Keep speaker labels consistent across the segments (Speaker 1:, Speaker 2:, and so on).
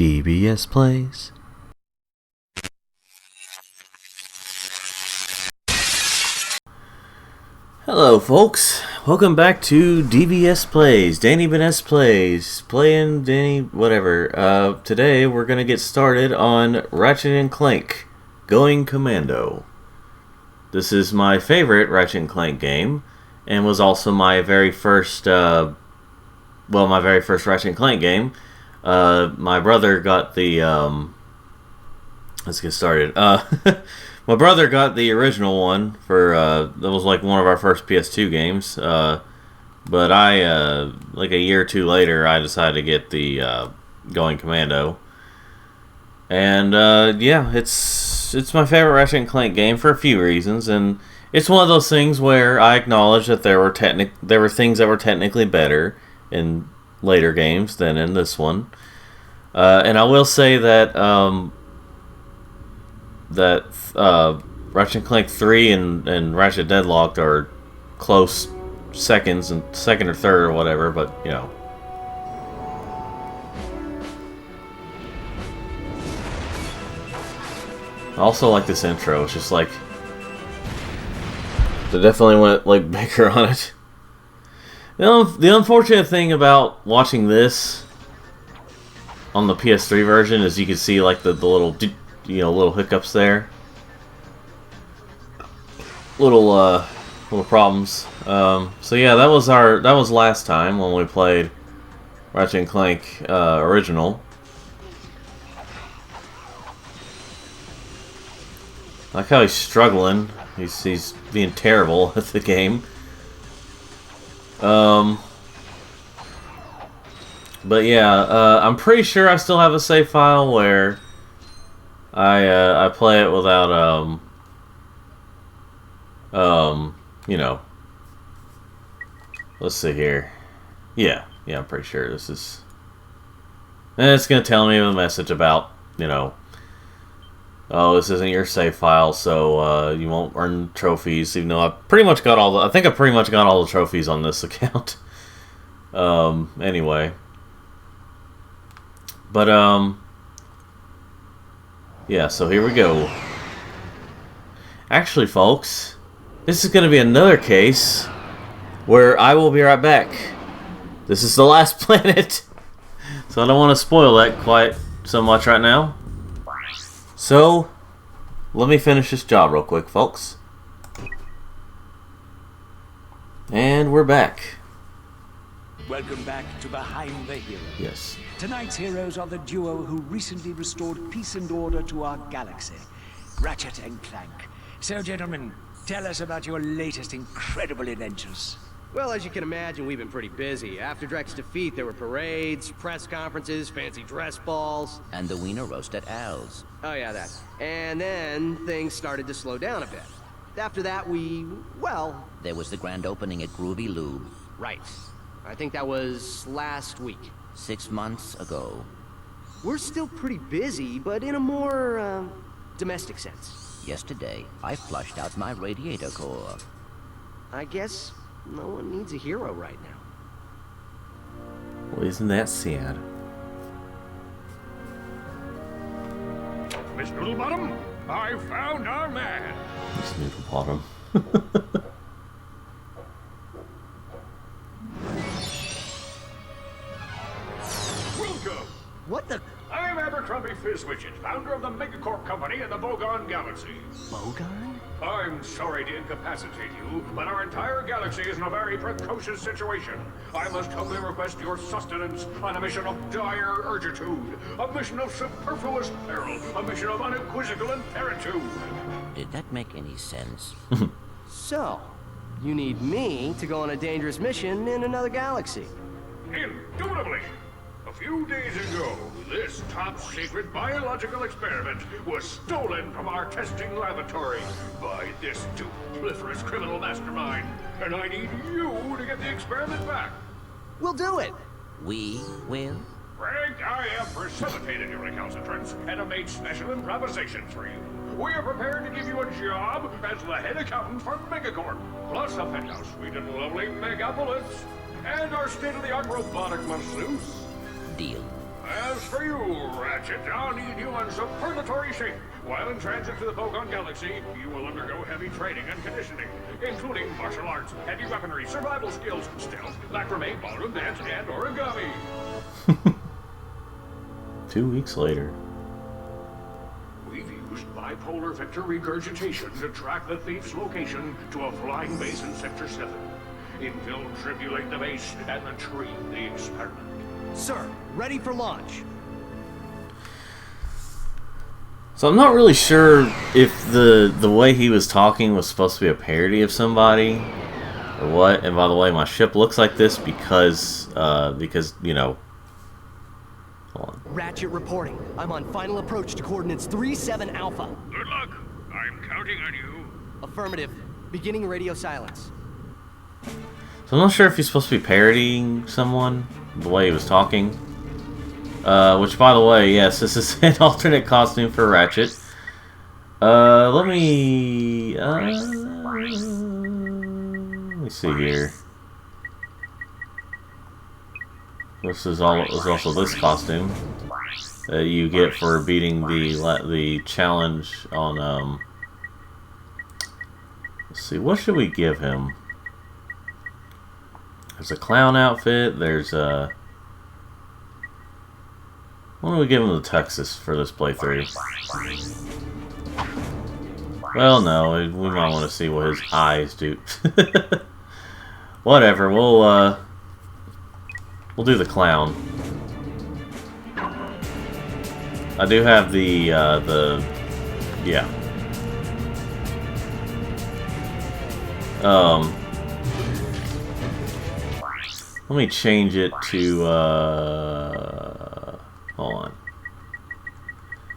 Speaker 1: DBS plays. Hello folks, welcome back to DBS Plays, Danny Benes Plays, playing Danny whatever. Today we're gonna get started on Ratchet Clank, Going Commando. This is my favorite Ratchet Clank game, and was also my very first, my very first Ratchet Clank game. My brother got the, let's get started. My brother got the original one for, that was like one of our first PS2 games, but I, like a year or two later, I decided to get the, Going Commando. And, yeah, it's my favorite Ratchet & Clank game for a few reasons, and it's one of those things where I acknowledge that there were things that were technically better in later games than in this one. And I will say that, Ratchet & Clank 3 and Ratchet Deadlocked are close seconds, and second or third or whatever, but, you know. I also like this intro. It's just like, they definitely went like bigger on it. You know, the unfortunate thing about watching this on the PS3 version is you can see like the little, little hiccups there, little problems. So yeah, that was last time when we played Ratchet & Clank original. I like how he's struggling. He's being terrible at the game. But yeah, I'm pretty sure I still have a save file where I play it without let's see here. Yeah, I'm pretty sure this is. And it's gonna tell me a message about, oh, this isn't your save file, so you won't earn trophies. Even though I pretty much got all the, I think I pretty much got all the trophies on this account. Anyway, but yeah. So here we go. Actually, folks, this is going to be another case where I will be right back. This is the last planet, so I don't want to spoil that quite so much right now. So, let me finish this job real quick, folks. And we're back.
Speaker 2: Welcome back to Behind the Heroes.
Speaker 1: Yes.
Speaker 2: Tonight's heroes are the duo who recently restored peace and order to our galaxy, Ratchet and Clank. So, gentlemen, tell us about your latest incredible adventures.
Speaker 3: Well, as you can imagine, we've been pretty busy. After Drek's defeat, there were parades, press conferences, fancy dress balls.
Speaker 4: And the wiener roast at Al's.
Speaker 3: Oh yeah, that. And then things started to slow down a bit. After that,
Speaker 4: There was the grand opening at Groovy Lube.
Speaker 3: Right. I think that was last week.
Speaker 4: 6 months ago.
Speaker 3: We're still pretty busy, but in a more, domestic sense.
Speaker 4: Yesterday, I flushed out my radiator core.
Speaker 3: I guess no one needs a hero right now.
Speaker 1: Well, isn't that sad?
Speaker 5: Miss Noodlebottom, I found our man.
Speaker 1: This noodle bottom.
Speaker 5: Welcome.
Speaker 3: What the?
Speaker 5: I'm Abercrombie Fizzwidget, founder of the Megacorp Company in the Bogon Galaxy.
Speaker 3: Bogon?
Speaker 5: I'm sorry to incapacitate you, but our entire galaxy is in a very precocious situation. I must humbly request your sustenance on a mission of dire urgitude, a mission of superfluous peril, a mission of unequivocal imperitude.
Speaker 4: Did that make any sense?
Speaker 3: So, you need me to go on a dangerous mission in another galaxy.
Speaker 5: Indubitably. A few days ago, this top-secret biological experiment was stolen from our testing laboratory by this dupliferous criminal mastermind, and I need you to get the experiment back.
Speaker 3: We'll do it.
Speaker 4: We will?
Speaker 5: Frank, I have precipitated your recalcitrance and have made special improvisations for you. We are prepared to give you a job as the head accountant for Megacorp, plus a penthouse suite in lovely Megapolis, and our state-of-the-art robotic masseuse.
Speaker 4: Deal.
Speaker 5: As for you, Ratchet, I'll need you in superlatory shape. While in transit to the Pogon Galaxy, you will undergo heavy training and conditioning, including martial arts, heavy weaponry, survival skills, stealth, macrame, ballroom dance, and origami.
Speaker 1: 2 weeks later.
Speaker 5: We've used bipolar vector regurgitation to track the thief's location to a flying base in Sector 7. Infiltrate the base and retrieve the experiment.
Speaker 3: Sir, ready for launch.
Speaker 1: So I'm not really sure if the way he was talking was supposed to be a parody of somebody or what. And by the way, my ship looks like this because you know. Hold on.
Speaker 3: Ratchet reporting. I'm on final approach to coordinates 37 Alpha.
Speaker 5: Good luck. I'm counting on you.
Speaker 3: Affirmative. Beginning radio silence.
Speaker 1: So I'm not sure if he's supposed to be parodying someone the way he was talking. Which, by the way, yes, this is an alternate costume for Ratchet. Let me see here. This is also this costume that you get for beating the challenge on. Let's see, what should we give him? There's a clown outfit. There's a. Why don't we give him the Texas for this playthrough? Well, no, we might want to see what his eyes do. Whatever, we'll do the clown. I do have the yeah. Let me change it to hold on.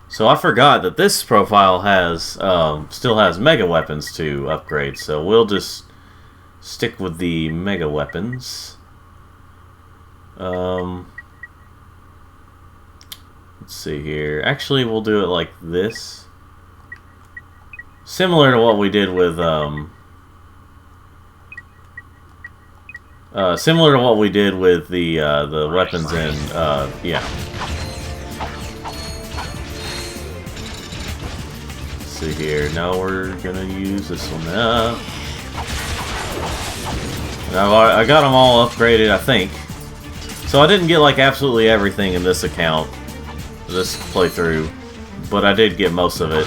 Speaker 1: So I forgot that this profile has still has mega weapons to upgrade, so we'll just stick with the mega weapons. Let's see here. Actually, we'll do it like this. Similar to what we did with the weapons in yeah. Let's see here. Now we're gonna use this one up. Now I got them all upgraded, I think. So I didn't get like absolutely everything in this account, this playthrough, but I did get most of it.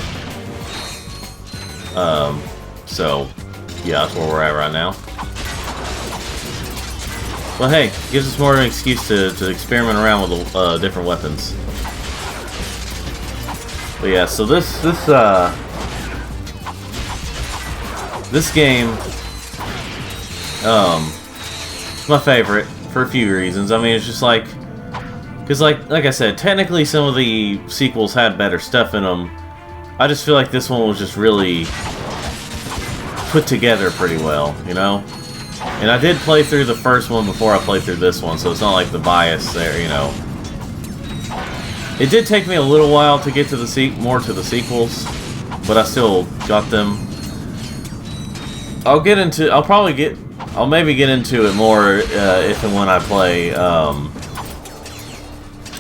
Speaker 1: So yeah, that's where we're at right now. But hey, gives us more of an excuse to experiment around with different weapons. But yeah, so this game, it's my favorite for a few reasons. I mean, it's just like, because like I said, technically some of the sequels had better stuff in them. I just feel like this one was just really put together pretty well, you know? And I did play through the first one before I played through this one, so it's not like the bias there, you know. It did take me a little while to get to the more to the sequels, but I still got them. I'll maybe get into it more if and when I play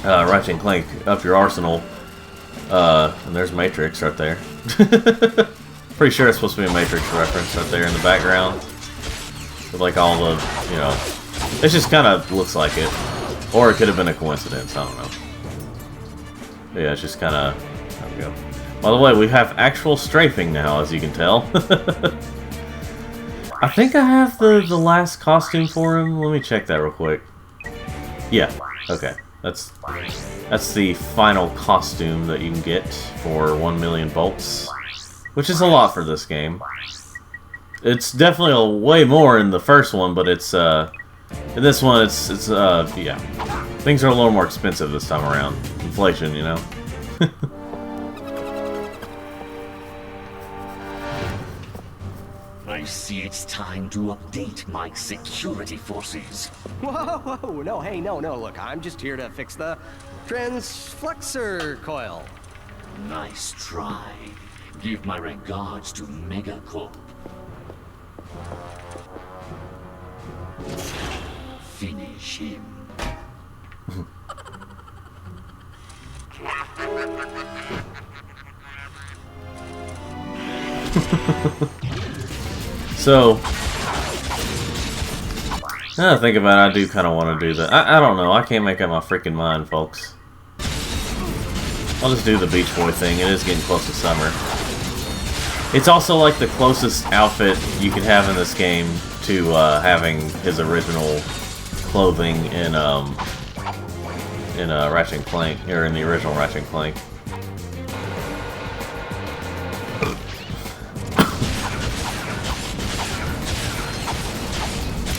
Speaker 1: Ratchet Clank Up Your Arsenal. And there's Matrix right there. Pretty sure it's supposed to be a Matrix reference right there in the background. With like all the, you know, it just kind of looks like it. Or it could have been a coincidence, I don't know. But yeah, it's just kind of, there we go. By the way, we have actual strafing now, as you can tell. I think I have the last costume for him. Let me check that real quick. Yeah, okay. That's the final costume that you can get for 1 million bolts. Which is a lot for this game. It's definitely a way more in the first one, but it's in this one it's yeah. Things are a little more expensive this time around. Inflation, you know.
Speaker 6: I see it's time to update my security forces.
Speaker 3: Whoa, no, hey, no, look, I'm just here to fix the transflexor coil.
Speaker 6: Nice try. Give my regards to Megacorp. Finish him.
Speaker 1: So, now that I think about it, I do kind of want to do that. I don't know. I can't make up my freaking mind, folks. I'll just do the Beach Boy thing. It is getting close to summer. It's also like the closest outfit you could have in this game to having his original clothing in Ratchet Clank, or in the original Ratchet Clank.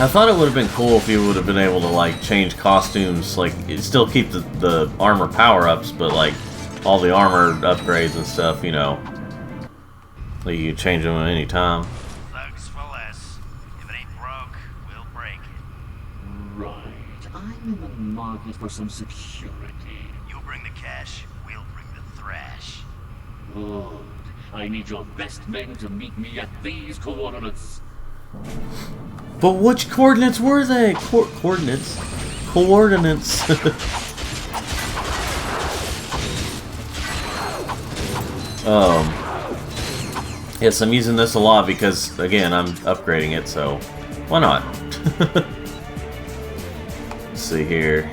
Speaker 1: I thought it would have been cool if you would have been able to like change costumes, like still keep the armor power-ups, but like all the armor upgrades and stuff, you know, like you can change them at any time.
Speaker 7: Thugs for less. If it ain't broke, we'll break it.
Speaker 6: Right. I'm in the market for some security.
Speaker 7: You bring the cash, we'll bring the thrash.
Speaker 6: Good. I need your best men to meet me at these coordinates.
Speaker 1: But which coordinates were they? Coordinates. Yes, I'm using this a lot because, again, I'm upgrading it, so why not? Let's see here.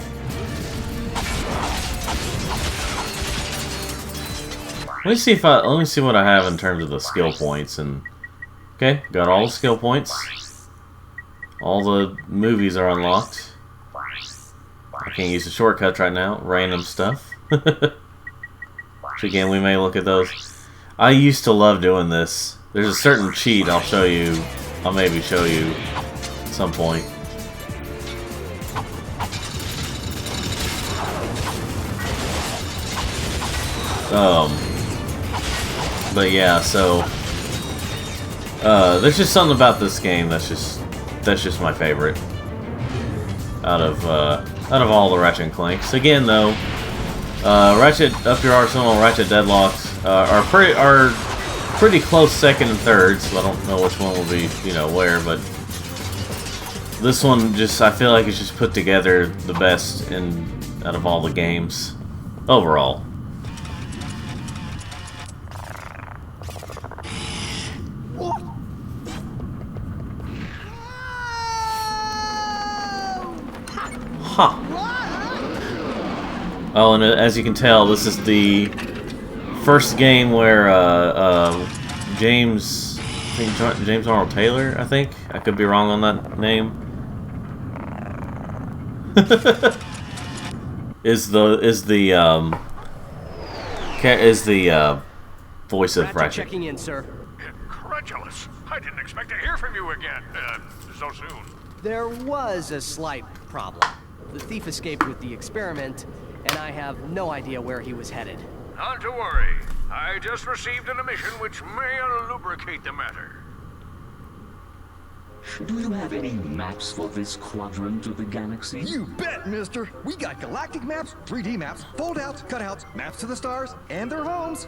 Speaker 1: Let me see what I have in terms of the skill points. And okay, got all the skill points. All the movies are unlocked. I can't use the shortcuts right now. Random stuff. So again, we may look at those. I used to love doing this. There's a certain cheat I'll show you. I'll maybe show you at some point. But yeah, so there's just something about this game that's just my favorite out of all the Ratchet and Clanks. Again, though, Ratchet Up Your Arsenal and Ratchet Deadlocks are pretty close second and third, so I don't know which one will be, you know, where, but this one just, I feel like it's just put together the best out of all the games overall. Huh. Oh, and as you can tell, this is the first game where James Arnold Taylor, I think. I could be wrong on that name. is the voice of Ratchet.
Speaker 3: Checking in, sir.
Speaker 5: Incredulous. I didn't expect to hear from you again so soon.
Speaker 3: There was a slight problem. The thief escaped with the experiment, and I have no idea where he was headed.
Speaker 5: Not to worry. I just received an emission which may lubricate the matter.
Speaker 6: Do you have any maps for this quadrant of the galaxy?
Speaker 8: You bet, mister! We got galactic maps, 3D maps, fold-outs, cutouts, maps to the stars, and their homes.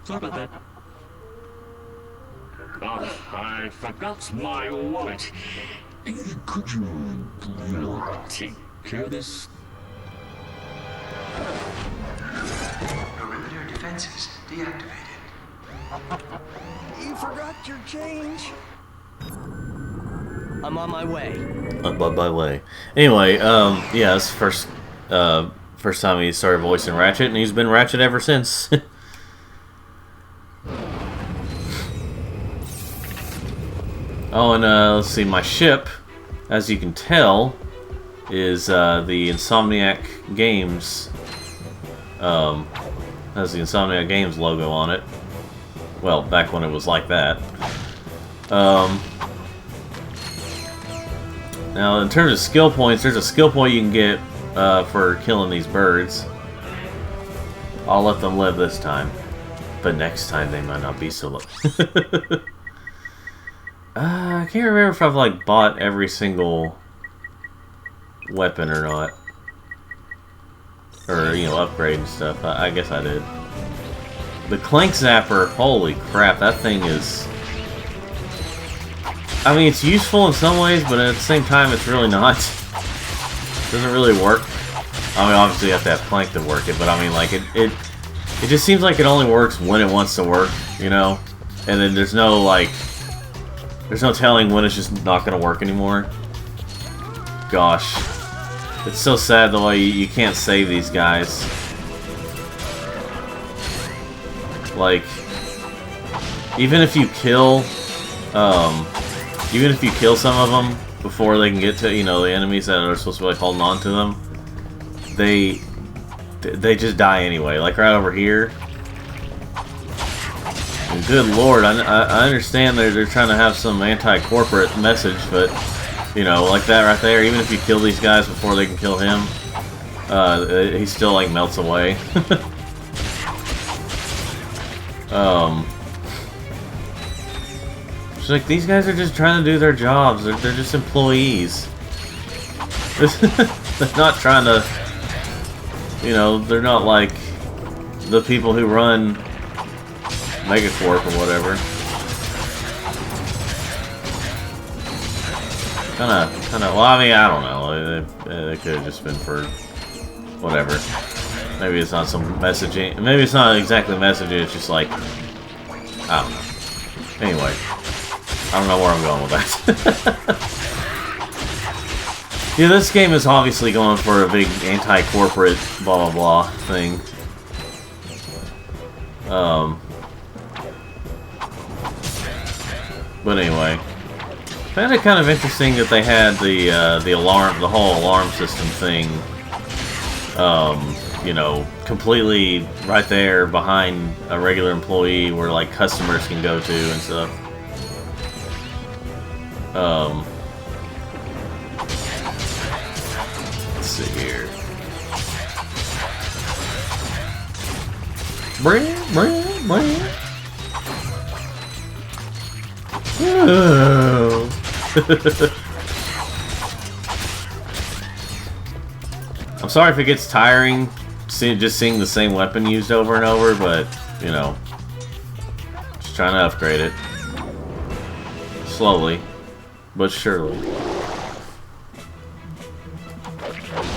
Speaker 6: Sorry about that. Oh, I forgot my wallet. Could you take care of this?
Speaker 9: Perimeter defenses deactivated.
Speaker 8: You forgot your change.
Speaker 3: I'm on my way.
Speaker 1: By way. Anyway, yeah, it's first time he started voicing Ratchet, and he's been Ratchet ever since. Oh, and let's see, my ship, as you can tell, is the Insomniac Games. Has the Insomniac Games logo on it. Well, back when it was like that. Now, in terms of skill points, there's a skill point you can get for killing these birds. I'll let them live this time, but next time they might not be so low. I can't remember if I've like bought every single weapon or not, or you know, upgrade and stuff. I guess I did. The Clank Zapper, holy crap, that thing is. I mean, it's useful in some ways, but at the same time, it's really not. Doesn't really work I mean, obviously you have to have Clank to work it, but I mean, like, it just seems like it only works when it wants to work, you know? And then there's no, like, there's no telling when it's just not gonna work anymore. Gosh. It's so sad the way you can't save these guys. Like, even if you kill some of them before they can get to, you know, the enemies that are supposed to be like holding on to them, they just die anyway. Like right over here. And good lord, I understand they're trying to have some anti-corporate message, but you know, like that right there, even if you kill these guys before they can kill him, he still like melts away. It's like these guys are just trying to do their jobs. They're just employees. They're not trying to, you know, they're not like the people who run Megacorp or whatever. Kinda. Well, I mean, I don't know. It could have just been for whatever. Maybe it's not some messaging. Maybe it's not exactly messaging. It's just like, I don't know. Anyway, I don't know where I'm going with that. Yeah, this game is obviously going for a big anti-corporate blah blah blah thing. But anyway, found it kind of interesting that they had the alarm, the whole alarm system thing. You know, completely right there behind a regular employee, where like customers can go to and stuff. Let's see here. I'm sorry if it gets tiring just seeing the same weapon used over and over, but you know, just trying to upgrade it slowly but surely.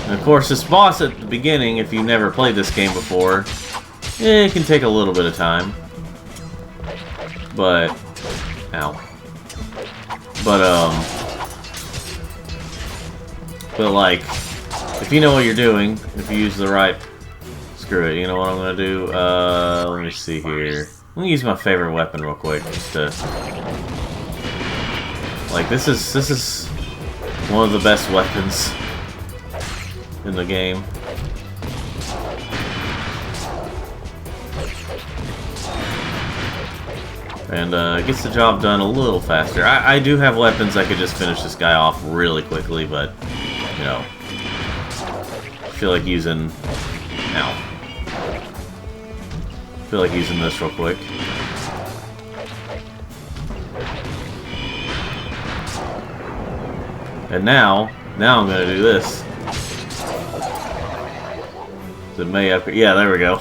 Speaker 1: And of course, this boss at the beginning, if you've never played this game before, it can take a little bit of time. But, ow. But like, if you know what you're doing, if you use the right, screw it, you know what I'm gonna do? Let me see here. Let me use my favorite weapon real quick, just to, like, this is one of the best weapons in the game. And it gets the job done a little faster. I do have weapons that could just finish this guy off really quickly, but, you know, I feel like using... Ow. I feel like using this real quick. And now I'm gonna do this. It may upgrade. Yeah, there we go.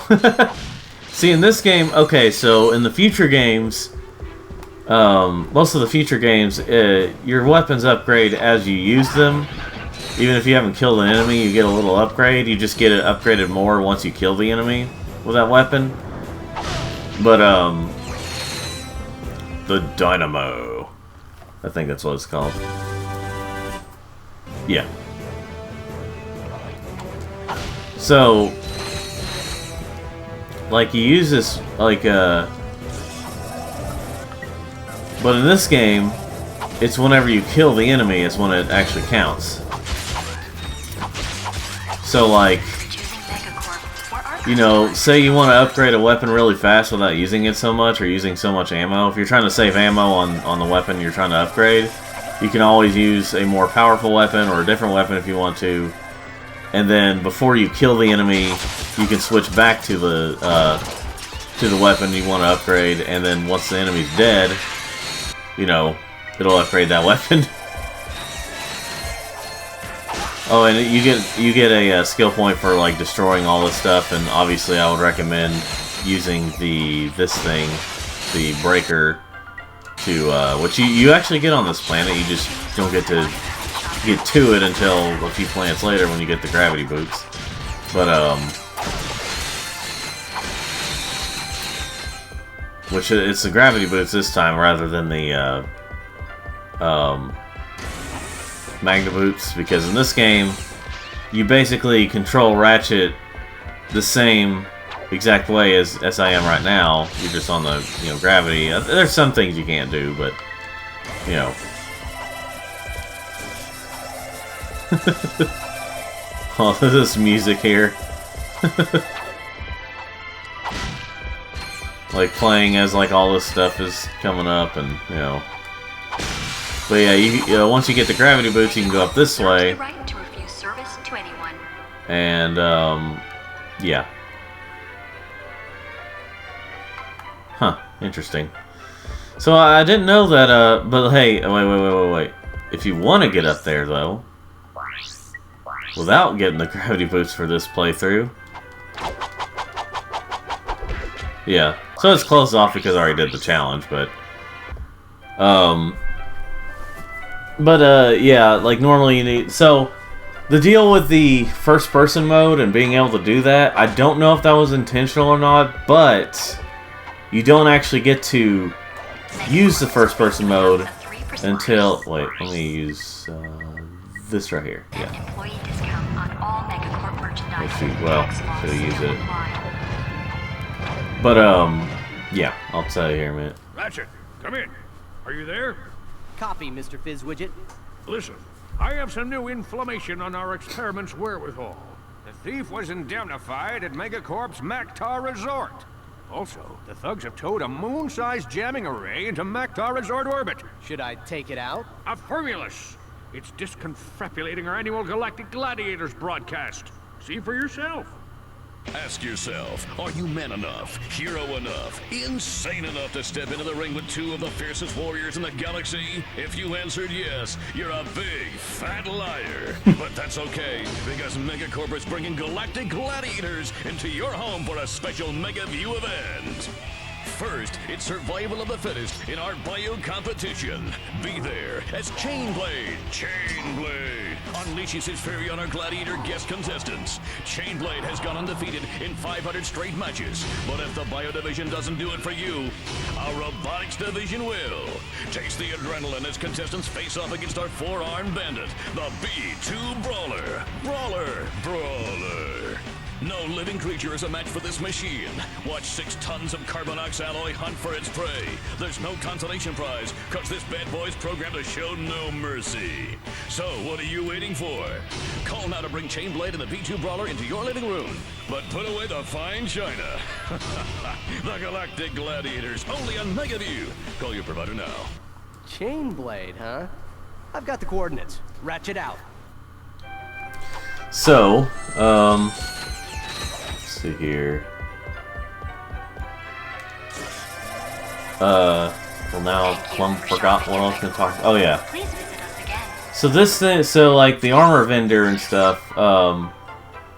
Speaker 1: See, in this game, okay, so in the future games, most of the future games, your weapons upgrade as you use them. Even if you haven't killed an enemy, you get a little upgrade. You just get it upgraded more once you kill the enemy with that weapon. But, the Dynamo. I think that's what it's called. Yeah. So, like, you use this, like, but in this game, it's whenever you kill the enemy is when it actually counts. So, like, you know, say you want to upgrade a weapon really fast without using it so much, or using so much ammo. If you're trying to save ammo on the weapon you're trying to upgrade, you can always use a more powerful weapon or a different weapon if you want to. And then before you kill the enemy, you can switch back to the weapon you want to upgrade. And then once the enemy's dead, you know, it'll upgrade that weapon. Oh, and you get a skill point for like destroying all this stuff. And obviously, I would recommend using this thing, the breaker, to which you actually get on this planet. You just don't get to it until a few planets later when you get the gravity boots. But which it's the gravity boots this time rather than the magna boots, because in this game you basically control Ratchet the same exact way as I am right now. You're just on the gravity. There's some things you can't do, but oh, this music here. Like playing as like all this stuff is coming up, and But yeah, once you get the gravity boots, you can go up this way.
Speaker 10: Right to refuse service to anyone.
Speaker 1: And yeah. Huh, interesting. So I didn't know that, but hey, wait. If you want to get up there, though, without getting the gravity boots for this playthrough, yeah. So it's closed off because I already did the challenge, but yeah, like normally you need, so the deal with the first person mode and being able to do that, I don't know if that was intentional or not, but you don't actually get to use the first person mode until, wait, let me use this right here. Yeah.
Speaker 10: Employee discount on all Megacorp merchandise.
Speaker 1: Should use it. But yeah, I'll tell you here in a minute.
Speaker 5: Ratchet, come in. Are you there?
Speaker 3: Copy, Mr. Fizzwidget.
Speaker 5: Listen, I have some new information on our experiment's wherewithal. The thief was indemnified at Megacorp's Mactar Resort. Also, the thugs have towed a moon-sized jamming array into Mactar Resort orbit.
Speaker 3: Should I take it out?
Speaker 5: A Formulus. It's disconfabulating our annual Galactic Gladiators broadcast. See for yourself.
Speaker 6: Ask yourself, are you man enough, hero enough, insane enough to step into the ring with two of the fiercest warriors in the galaxy? If you answered yes, you're a big, fat liar. But that's okay, because Megacorp is bringing Galactic Gladiators into your home for a special Mega View event. First, it's survival of the fittest in our bio competition. Be there as Chainblade unleashes his fury on our Gladiator guest contestants. Chainblade has gone undefeated in 500 straight matches, but if the bio division doesn't do it for you, our robotics division will. Taste the adrenaline as contestants face off against our four-armed bandit, the B2 Brawler. Brawler. No living creature is a match for this machine. Watch 6 tons of Carbonox alloy hunt for its prey. There's no consolation prize, cause this bad boy's programmed to show no mercy. So, what are you waiting for? Call now to bring Chainblade and the B2 Brawler into your living room. But put away the fine china. The Galactic Gladiators, only on MegaView. Call your provider now.
Speaker 3: Chainblade, huh? I've got the coordinates. Ratchet out.
Speaker 1: So, let's see here. Well now Plum forgot what I was going to talk about. Oh yeah.
Speaker 10: Please visit us again.
Speaker 1: So this thing, so like the armor vendor and stuff,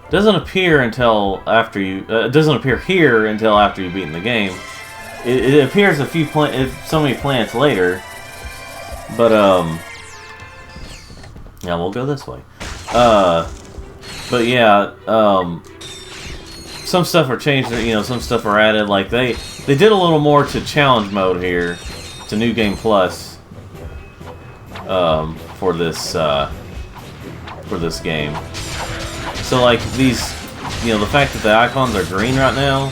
Speaker 1: doesn't appear until after you, it doesn't appear here until after you've beaten the game. It appears so many planets later, but yeah, we'll go this way. But yeah, some stuff are changed, some stuff are added, like they did a little more to challenge mode here, to New Game Plus, for this game. So like these, the fact that the icons are green right now,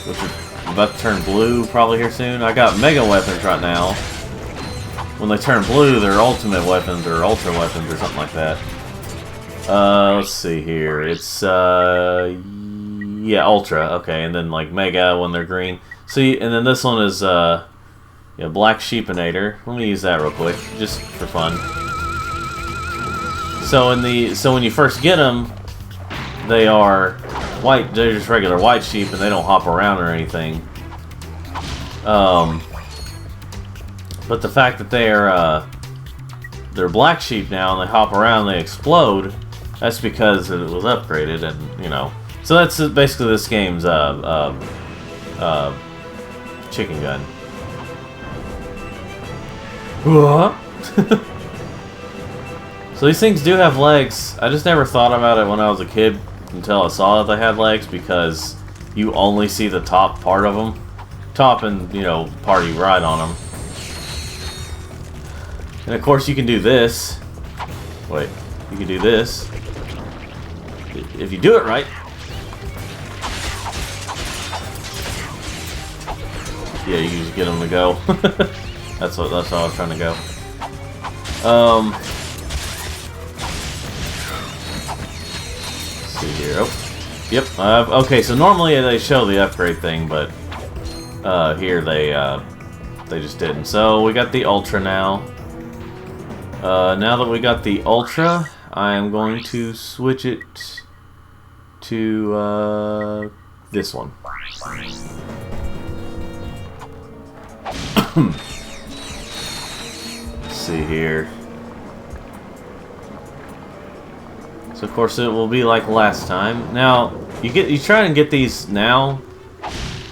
Speaker 1: which are about to turn blue probably here soon. I got mega weapons right now. When they turn blue, they're ultimate weapons or ultra weapons or something like that. Let's see here. It's yeah, ultra. Okay, and then like mega when they're green. See, and then this one is yeah, Black Sheepinator. Let me use that real quick, just for fun. So when you first get them, they are white. They're just regular white sheep, and they don't hop around or anything. But the fact that they're black sheep now and they hop around, they explode. That's because it was upgraded, and so that's basically this game's chicken gun. So these things do have legs. I just never thought about it when I was a kid, until I saw that they had legs, because you only see the top part of them. Top and, you know, part you ride on them. And of course you can do this. Wait, you can do this. If you do it right. Yeah, you can just get them to go. that's how I was trying to go. Let's see here. Oh, yep. Okay, so normally they show the upgrade thing, but here they just didn't. So we got the Ultra now. Now that we got the Ultra, I am going to switch it to this one. Let's see here. So of course it will be like last time. Now you try and get these now.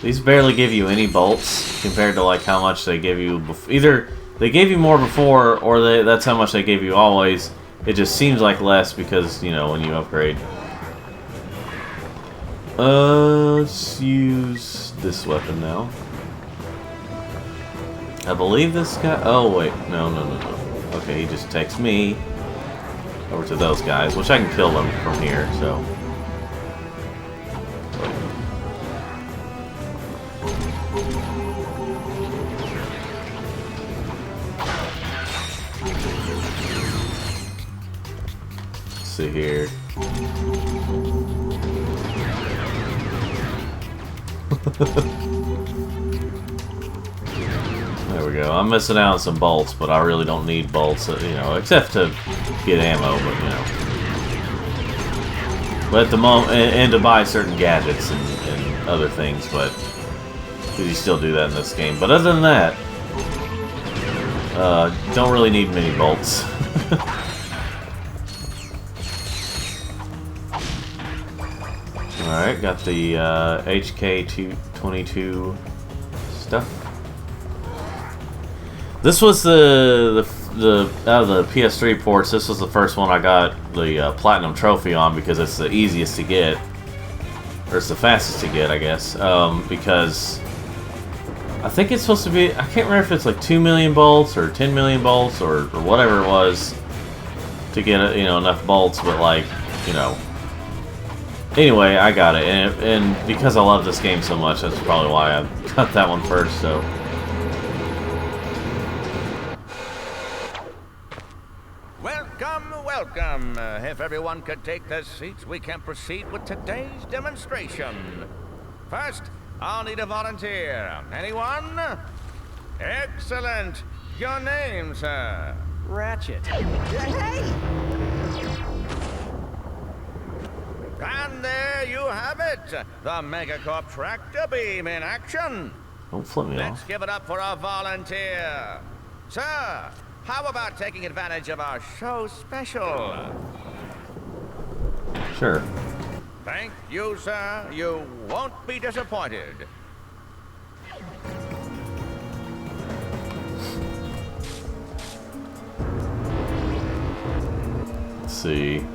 Speaker 1: These barely give you any bolts compared to like how much they give you. Either they gave you more before, or that's how much they gave you always. It just seems like less because, you know, when you upgrade. Let's use this weapon now. I believe this guy... Oh, wait. No. Okay, he just takes me over to those guys, which I can kill them from here, so... Let's see here. There we go. I'm missing out on some bolts, but I really don't need bolts, you know, except to get ammo, but, you know. But at the moment, and to buy certain gadgets and other things, but because you still do that in this game. But other than that, don't really need many bolts. Alright, got the HK-22 stuff. This was the out of the PS3 ports, this was the first one I got the Platinum Trophy on, because it's the easiest to get. Or it's the fastest to get, I guess. Because I think it's supposed to be, I can't remember if it's like 2 million bolts or 10 million bolts or whatever it was to get, you know, enough bolts, but like, you know. Anyway, I got it, and because I love this game so much, that's probably why I got that one first, so.
Speaker 7: Welcome. If everyone could take their seats, we can proceed with today's demonstration. First, I'll need a volunteer. Anyone? Excellent. Your name, sir?
Speaker 3: Ratchet.
Speaker 7: Hey! And there you have it. The Megacorp tractor beam in action.
Speaker 1: Don't flip me
Speaker 7: Let's
Speaker 1: off.
Speaker 7: give it up for our volunteer. Sir, how about taking advantage of our show special?
Speaker 1: Sure.
Speaker 7: Thank you, sir. You won't be disappointed.
Speaker 1: Let's see.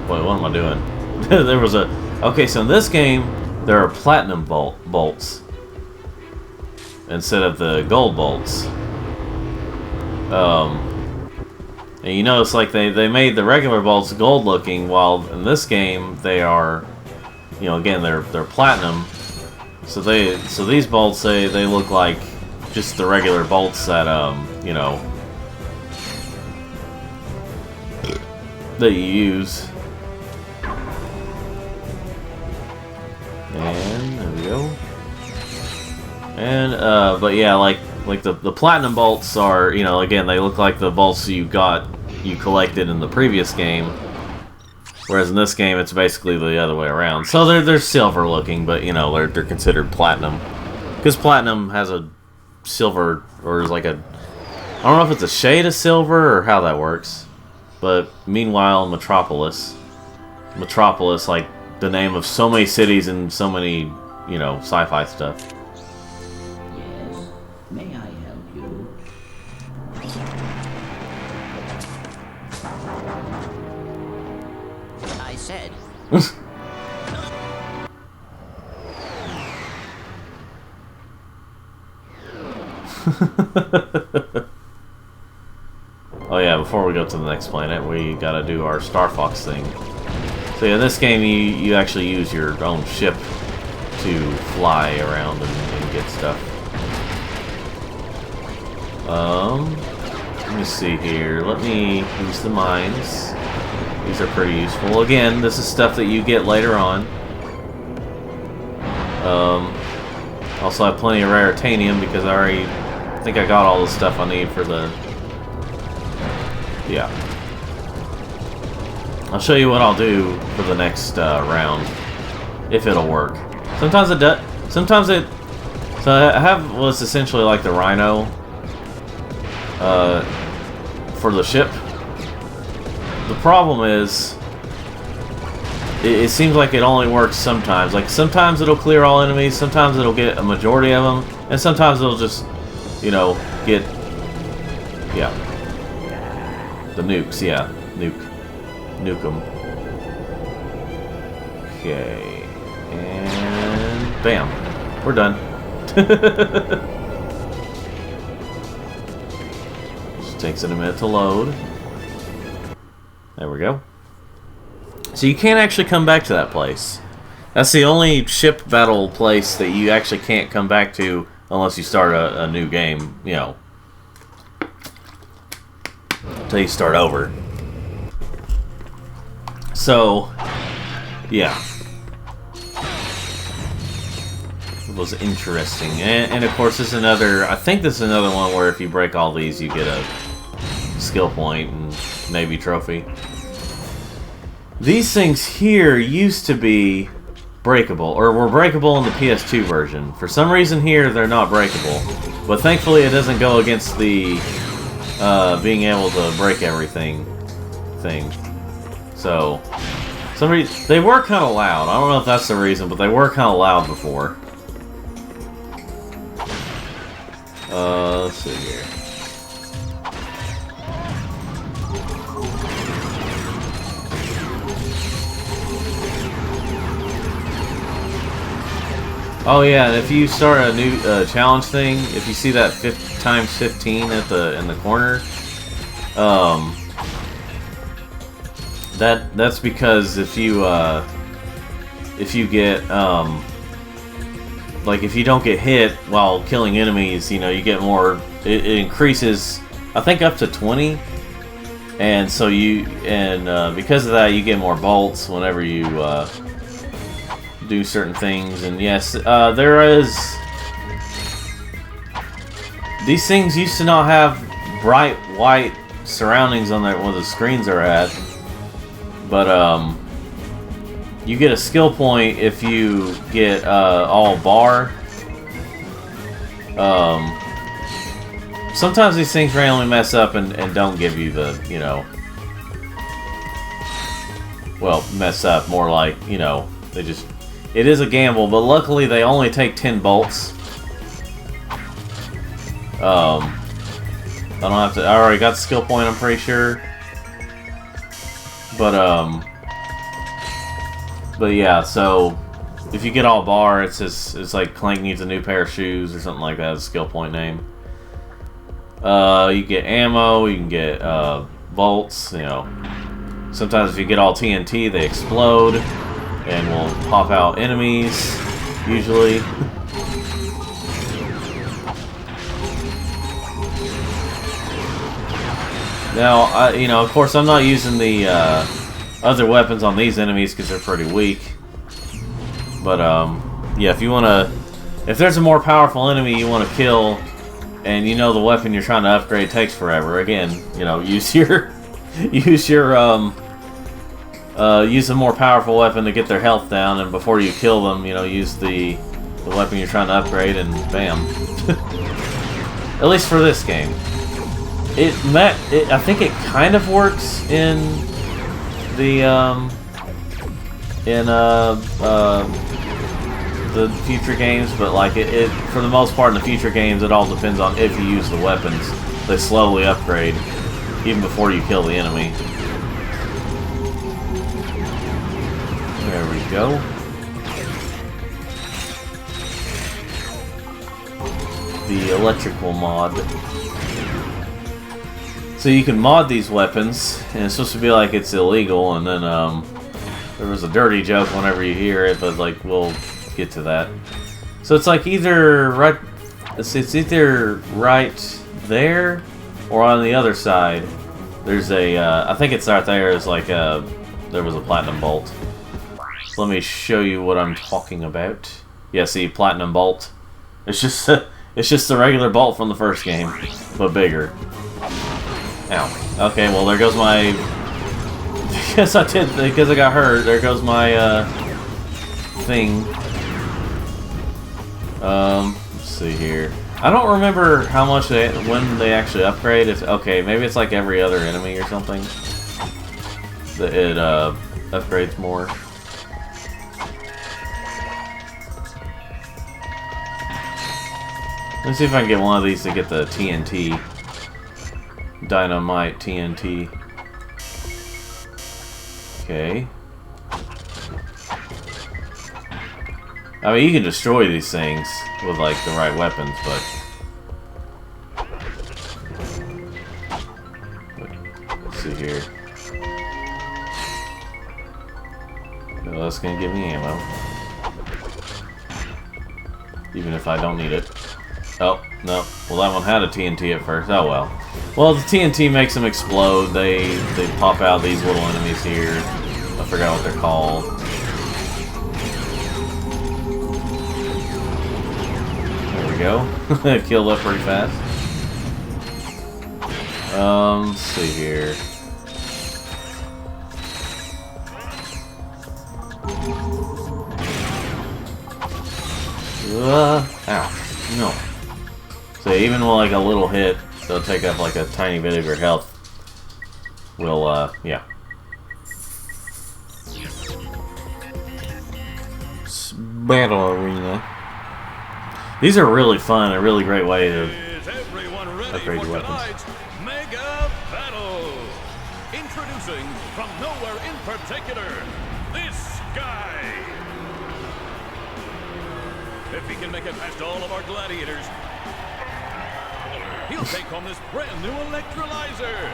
Speaker 1: Wait, what am I doing? There was a... Okay, so in this game, there are platinum bolts instead of the gold bolts. And you notice, like, they made the regular bolts gold looking, while in this game they are, you know, again, they're platinum. So these bolts, they look like just the regular bolts that you know, that you use. And there we go. And but yeah, like the platinum bolts are, you know, again, they look like the bolts you collected in the previous game, whereas in this game it's basically the other way around. So they're silver looking, but you know, they're considered platinum because platinum has a silver, or is like a, I don't know if it's a shade of silver or how that works. But meanwhile, Metropolis, like the name of so many cities and so many, you know, sci-fi stuff.
Speaker 4: Yes. May I help you? I
Speaker 1: Oh yeah, before we go to the next planet, we gotta do our Star Fox thing. So yeah, in this game you actually use your own ship to fly around and get stuff. Let me see here. Let me use the mines. These are pretty useful. Again, this is stuff that you get later on. Also, I have plenty of raritanium because I think I got all the stuff I need for the... Yeah. I'll show you what I'll do for the next round, if it'll work. Sometimes it does. Sometimes it... So I have what's essentially like the Rhino for the ship. The problem is, it seems like it only works sometimes. Like, sometimes it'll clear all enemies, sometimes it'll get a majority of them, and sometimes it'll just, you know, get... Yeah. The nukes, yeah. Nuke them. Okay. And... Bam. We're done. Just takes it a minute to load. There we go. So you can't actually come back to that place. That's the only ship battle place that you actually can't come back to unless you start a new game, you know. Until you start over. So, yeah. It was interesting. And of course, this is another... I think this is another one where if you break all these, you get a skill point and Navy trophy. These things here used to be breakable, or were breakable in the PS2 version. For some reason here, they're not breakable. But thankfully, it doesn't go against the being able to break everything thing. So, they were kind of loud. I don't know if that's the reason, but they were kind of loud before. Let's see here. Oh yeah, and if you start a new challenge thing, if you see that 5x15 in the corner, that's because if you get like if you don't get hit while killing enemies, you know, you get more. It increases, I think, up to 20, and so because of that, you get more bolts whenever you do certain things. And yes, there is... These things used to not have bright white surroundings on there where the screens are at, but you get a skill point if you get all bar. Sometimes these things randomly mess up and don't give you the, you know... Well, mess up, more like, you know, they just... It is a gamble, but luckily they only take 10 bolts. I don't have to... I already got the skill point, I'm pretty sure. But yeah, so if you get all bar, it's like Clank needs a new pair of shoes or something like that. Is a skill point name. You get ammo, you can get bolts. You know, sometimes if you get all TNT, they explode and will pop out enemies. Usually. Now, you know, of course, I'm not using the other weapons on these enemies because they're pretty weak. But yeah, if there's a more powerful enemy you want to kill, and you know the weapon you're trying to upgrade takes forever, again, you know, use a more powerful weapon to get their health down, and before you kill them, you know, use the weapon you're trying to upgrade, and bam. At least for this game. I think it kind of works in the future games, but like it for the most part in the future games, it all depends on if you use the weapons. They slowly upgrade even before you kill the enemy. go. The electrical mod. So you can mod these weapons, and it's supposed to be like it's illegal, and then there was a dirty joke whenever you hear it, but like we'll get to that. So it's like either right, it's either right there or on the other side. There's a, I think it's right there. Is like there was a platinum bolt. So let me show you what I'm talking about. Yeah, see, platinum bolt. It's just the regular bolt from the first game, but bigger. Ow. Okay, well there goes my. Because I got hurt. There goes my thing. Let's see here. I don't remember how much when they actually upgrade. Okay, maybe it's like every other enemy or something that it upgrades more. Let's see if I can get one of these to get the TNT. Dynamite TNT. Okay. I mean, you can destroy these things with, like, the right weapons, but... Let's see here. Well, that's gonna give me ammo. Even if I don't need it. Oh, no. Well, that one had a TNT at first. Oh, well. Well, the TNT makes them explode. They pop out these little enemies here. I forgot what they're called. There we go. Killed up pretty fast. Let's see here. Ow. No. So even with like a little hit, they'll take up like a tiny bit of your health. Will, yeah. Battle arena. These are really fun, a really great way to upgrade your weapons.
Speaker 6: Mega Battle! Introducing from nowhere in particular, this guy! If he can make it past all of our gladiators, he'll take home this brand new electrolyzer.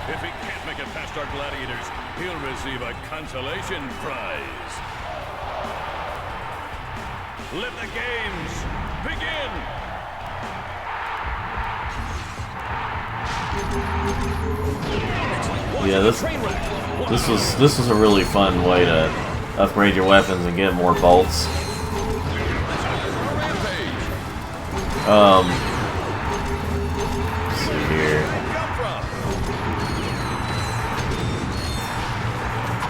Speaker 6: If he can't make it past our gladiators, he'll receive a consolation prize. Let the games begin.
Speaker 1: Yeah, this was a really fun way to upgrade your weapons and get more bolts. Let's see here.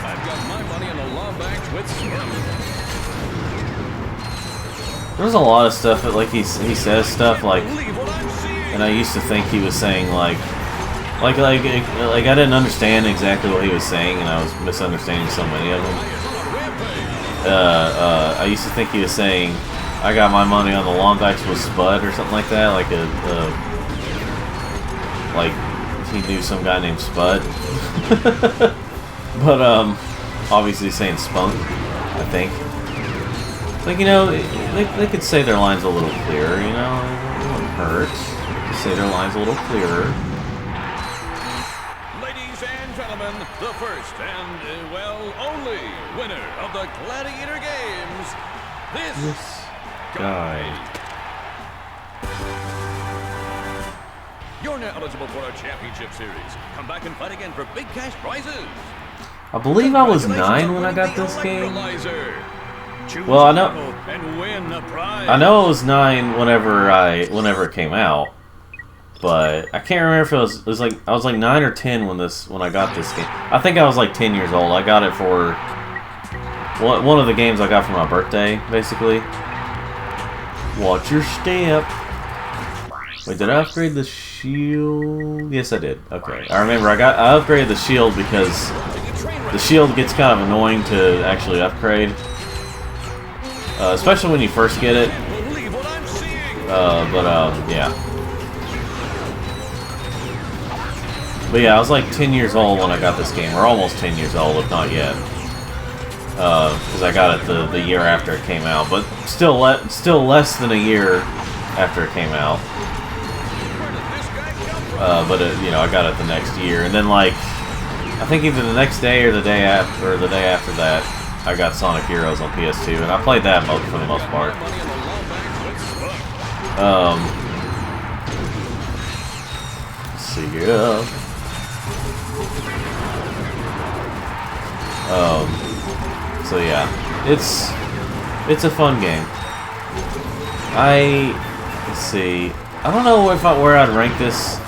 Speaker 6: I've got my money on the Lombax with Smurf.
Speaker 1: There's a lot of stuff that, like, he says stuff like, and I used to think he was saying like I didn't understand exactly what he was saying, and I was misunderstanding so many of them. I used to think he was saying, I got my money on the Lombax with Spud or something like that, like he knew some guy named Spud. But obviously he's saying Spunk, I think. Like, you know, they could say their lines a little clearer, you know, it wouldn't hurt. Say their lines a little clearer.
Speaker 6: Ladies and gentlemen, the first and, well, only winner of the Gladiator Games, this guy. You're now eligible for our championship series. Come back and fight again for big cash prizes.
Speaker 1: I believe I was 9 when I got this game. Well, I know it was 9 whenever it came out, but I can't remember if it was like I was like 9 or 10 when I got this game. I think I was like 10 years old. I got it for one of the games I got for my birthday, basically. Watch your step. Wait, did I upgrade the shield? Yes, I did. Okay, I remember I upgraded the shield because the shield gets kind of annoying to actually upgrade. Especially when you first get it. Yeah. But yeah, I was like 10 years old when I got this game, or almost 10 years old, if not yet. because I got it the year after it came out, but still less than a year after it came out. But you know, I got it the next year, and then like I think either the next day or the day after that, I got Sonic Heroes on PS2, and I played that for the most part. Let's see here. So yeah, it's a fun game. Let's see. I don't know where I'd rank this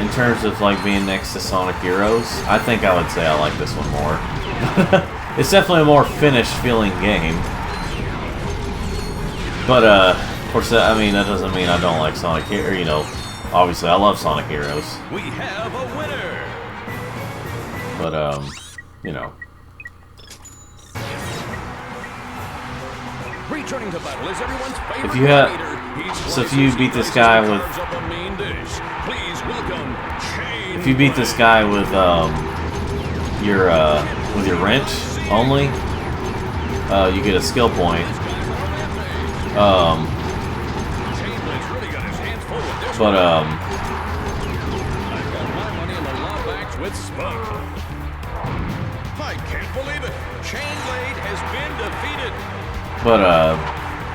Speaker 1: in terms of like being next to Sonic Heroes. I think I would say I like this one more. It's definitely a more finished feeling game. But of course, I mean that doesn't mean I don't like Sonic Heroes. You know, obviously I love Sonic Heroes.
Speaker 6: We have a winner.
Speaker 1: But you know.
Speaker 6: Returning to battle is everyone's favorite
Speaker 1: If you beat this guy with your wrench only, you get a skill point. But
Speaker 6: I can't believe it. Chainblade has been defeated.
Speaker 1: But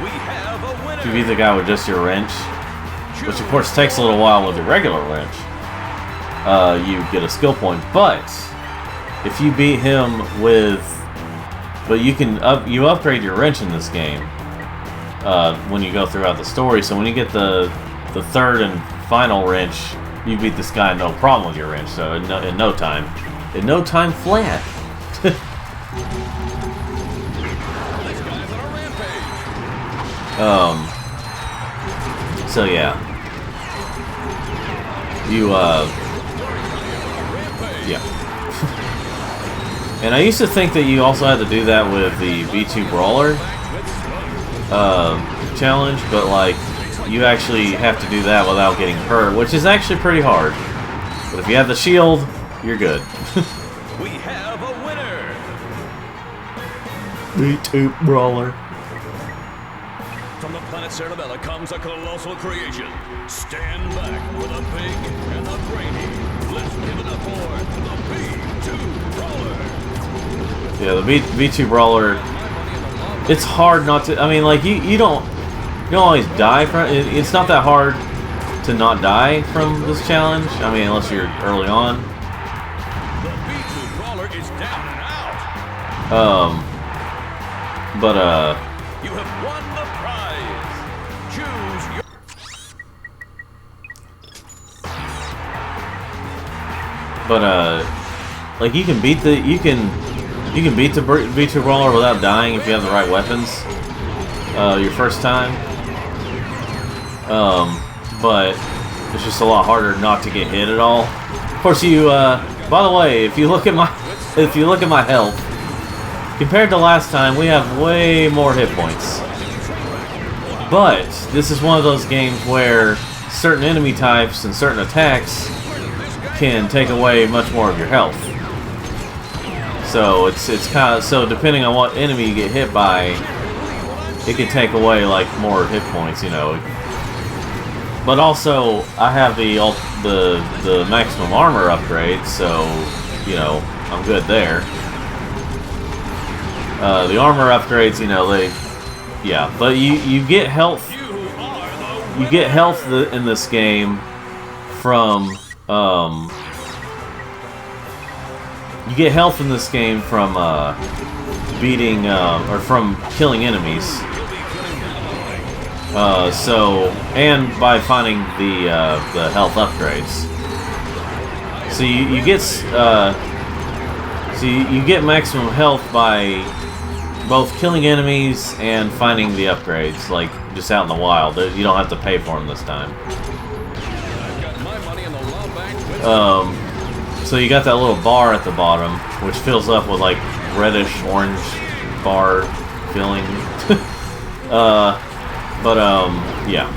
Speaker 6: We have a winner.
Speaker 1: if you beat the guy with just your wrench, which of course takes a little while with the regular wrench, you get a skill point. But if you beat him with, you upgrade your wrench in this game when you go throughout the story. So when you get the third and final wrench, you beat this guy no problem with your wrench. So in no time flat. So yeah. Yeah. And I used to think that you also had to do that with the B2 Brawler challenge, but like, you actually have to do that without getting hurt, which is actually pretty hard. But if you have the shield, you're good.
Speaker 6: We have a winner.
Speaker 1: B2 Brawler.
Speaker 6: From the planet Cerebella comes a colossal creation. Stand back for the big and the brainy. Let's give it up for the B2 Brawler.
Speaker 1: Yeah, the B2 Brawler. It's hard not to. I mean, like you don't always die from it. It's not that hard to not die from this challenge. I mean, unless you're early on.
Speaker 6: The B2 Brawler is down and out.
Speaker 1: But
Speaker 6: You have won the prize. Choose your.
Speaker 1: But like you can beat the B2 Brawler without dying if you have the right weapons. Your first time. But it's just a lot harder not to get hit at all. Of course, by the way, if you look at my health, compared to last time, we have way more hit points. But this is one of those games where certain enemy types and certain attacks can take away much more of your health. So it's kind of, so depending on what enemy you get hit by, it can take away like more hit points, you know. But also, I have the maximum armor upgrade, so you know I'm good there. The armor upgrades, you know, but you get health. You get health in this game from beating or from killing enemies. And by finding the health upgrades. So you get maximum health by both killing enemies and finding the upgrades, like just out in the wild. You don't have to pay for them this time. So you got that little bar at the bottom, which fills up with like reddish orange bar filling. Yeah.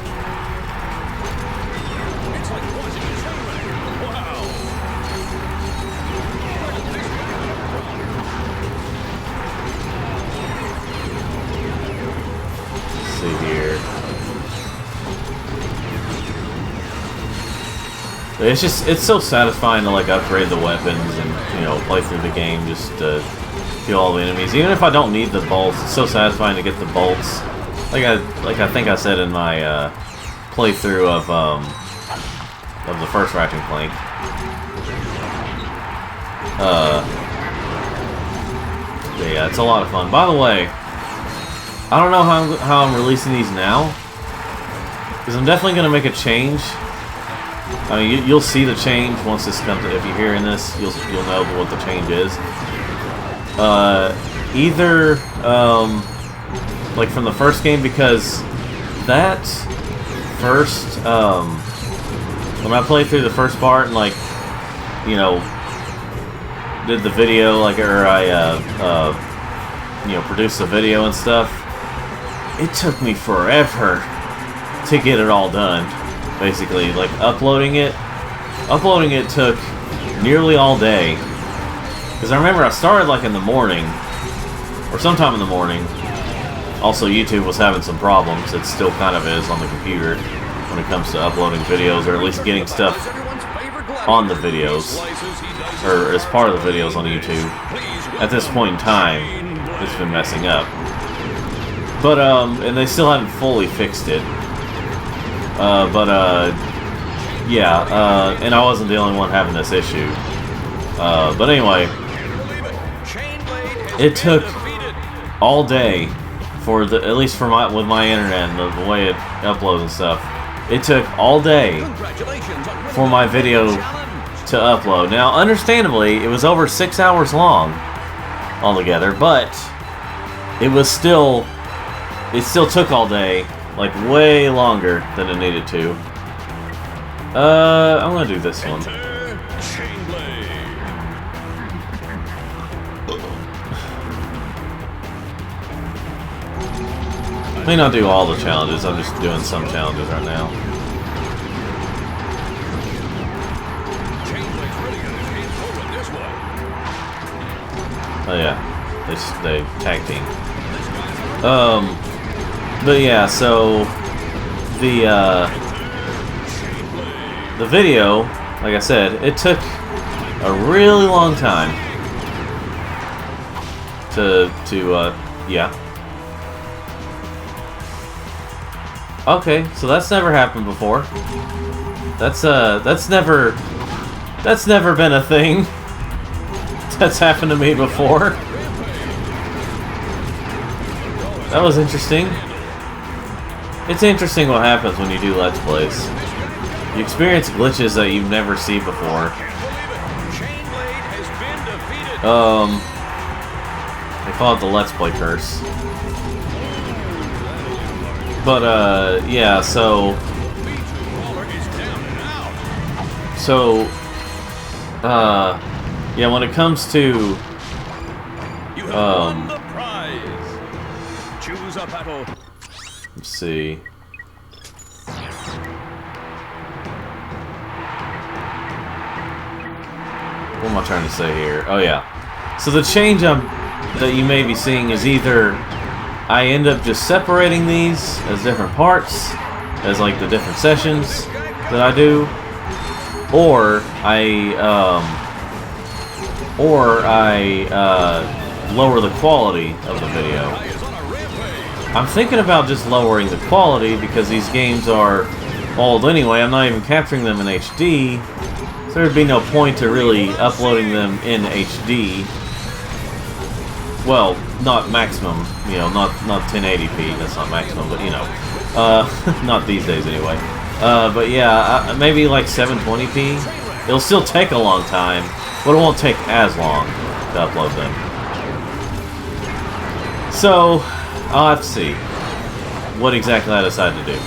Speaker 1: It's so satisfying to like upgrade the weapons and, you know, play through the game just to kill all the enemies. Even if I don't need the bolts, it's so satisfying to get the bolts. Like I think I said in my playthrough of the first Ratchet Clank. Yeah, it's a lot of fun. By the way, I don't know how I'm releasing these now, because I'm definitely going to make a change. I mean, you'll see the change once this comes. If you're hearing this, you'll know what the change is. Either like from the first game, because that first when I played through the first part and like, you know, did the video, like, or I you know, produced the video and stuff, it took me forever to get it all done. Basically, like, uploading it took nearly all day. Because I remember I started like in the morning, or sometime in the morning. Also, YouTube was having some problems. It still kind of is on the computer when it comes to uploading videos, or at least getting stuff on the videos, or as part of the videos on YouTube. At this point in time, it's been messing up. But, and they still haven't fully fixed it. Yeah, and I wasn't the only one having this issue. But anyway, it took all day for the, at least for with my internet and the way it uploads and stuff. It took all day for my video to upload. Now, understandably, it was over 6 hours long altogether, but it was still, it still took all day, like way longer than it needed to. I'm gonna do this one. May not do all the challenges, I'm just doing some challenges right now. Oh yeah, they tag team. But yeah, so the video, like I said, it took a really long time to yeah. Okay, so that's never happened before. That's never been a thing that's happened to me before. That was interesting. It's interesting what happens when you do Let's Plays. You experience glitches that you've never seen before. They call it the Let's Play curse. But, yeah, yeah, when it comes to, let's see. What am I trying to say here? Oh, yeah. So the change that you may be seeing is either I end up just separating these as different parts, as like the different sessions that I do, or I lower the quality of the video. I'm thinking about just lowering the quality because these games are old anyway. I'm not even capturing them in HD, so there'd be no point to really uploading them in HD. Well, not maximum, you know, not 1080p, that's not maximum, but you know, not these days anyway. But yeah, maybe like 720p. It'll still take a long time, but it won't take as long to upload them. So, I'll have to see what exactly I decide to do.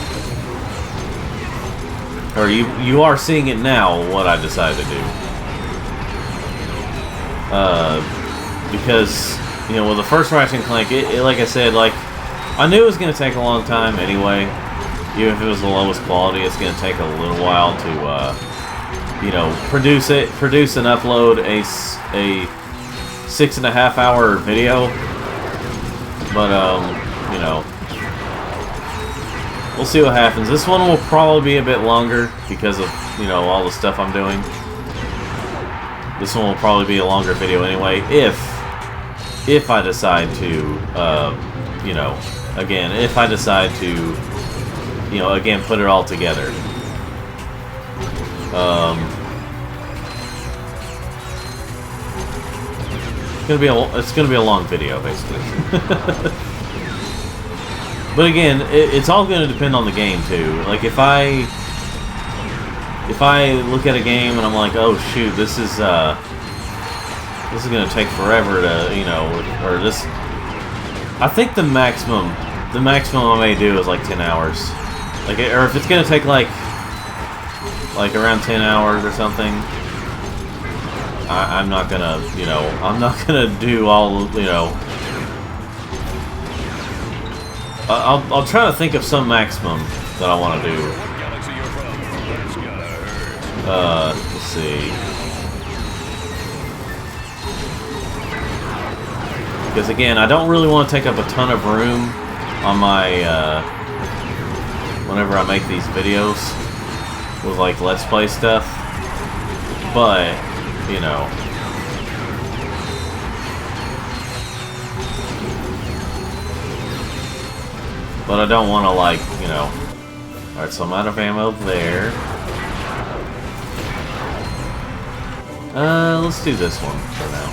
Speaker 1: Or you are seeing it now, what I decided to do. Because, you know, with the first Ratchet Clank, it like I said, like, I knew it was going to take a long time anyway. Even if it was the lowest quality, it's going to take a little while to, you know, produce and upload a 6.5 hour video. But, you know, we'll see what happens. This one will probably be a bit longer because of, you know, all the stuff I'm doing. This one will probably be a longer video anyway, if I decide to, you know, again, if I decide to, you know, again, put it all together. It's gonna be a long video, basically. But again, it's all gonna depend on the game too. Like if I look at a game and I'm like, oh shoot, this is gonna take forever to, you know, or this. I think the maximum I may do is like 10 hours. Like, or if it's gonna take like around 10 hours or something. I'm not gonna, you know, I'm not gonna do all, you know. I'll try to think of some maximum that I want to do. Let's see. Because again, I don't really want to take up a ton of room on my, whenever I make these videos with like Let's Play stuff. But, you know. But I don't want to, like, you know. Alright, so I'm out of ammo there. Let's do this one for now.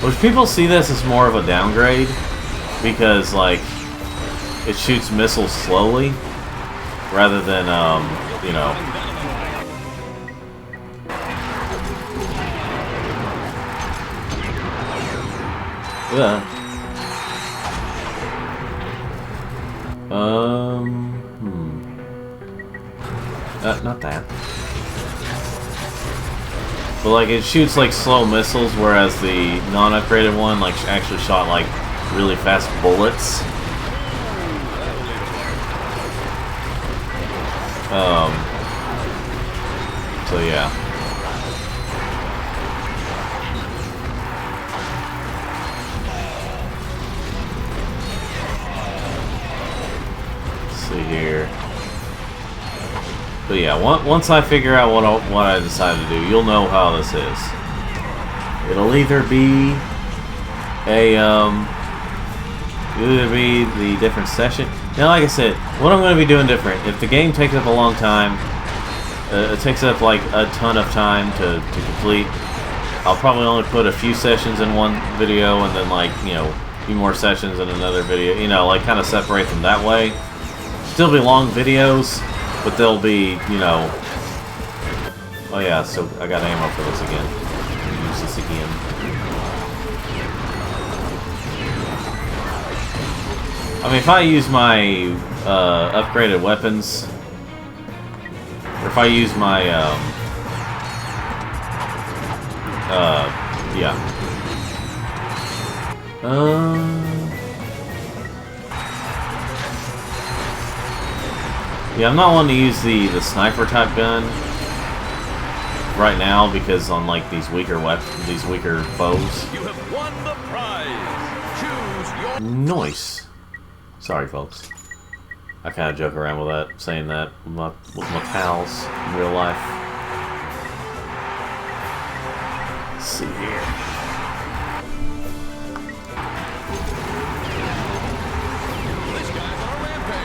Speaker 1: Which people see this as more of a downgrade because, like, it shoots missiles slowly rather than, you know. Not that. But like it shoots like slow missiles, whereas the non-upgraded one like actually shot like really fast bullets. So yeah. Let's see here. But yeah, once I figure out what I decide to do, you'll know how this is. It'll either be the different session. Now, like I said, what I'm going to be doing different. If the game takes up a long time, it takes up like a ton of time to complete. I'll probably only put a few sessions in one video, and then like, you know, a few more sessions in another video. You know, like kind of separate them that way. Still be long videos. But they'll be, you know... Oh yeah, so I got ammo for this again. Use this again. I mean, if I use my upgraded weapons... Or if I use my, yeah. Yeah, I'm not wanting to use the sniper type gun right now because on like these weaker foes.
Speaker 6: You have won the prize. Choose your
Speaker 1: Nice. Sorry, folks. I kind of joke around with that, saying that with my pals in real life. Let's see here.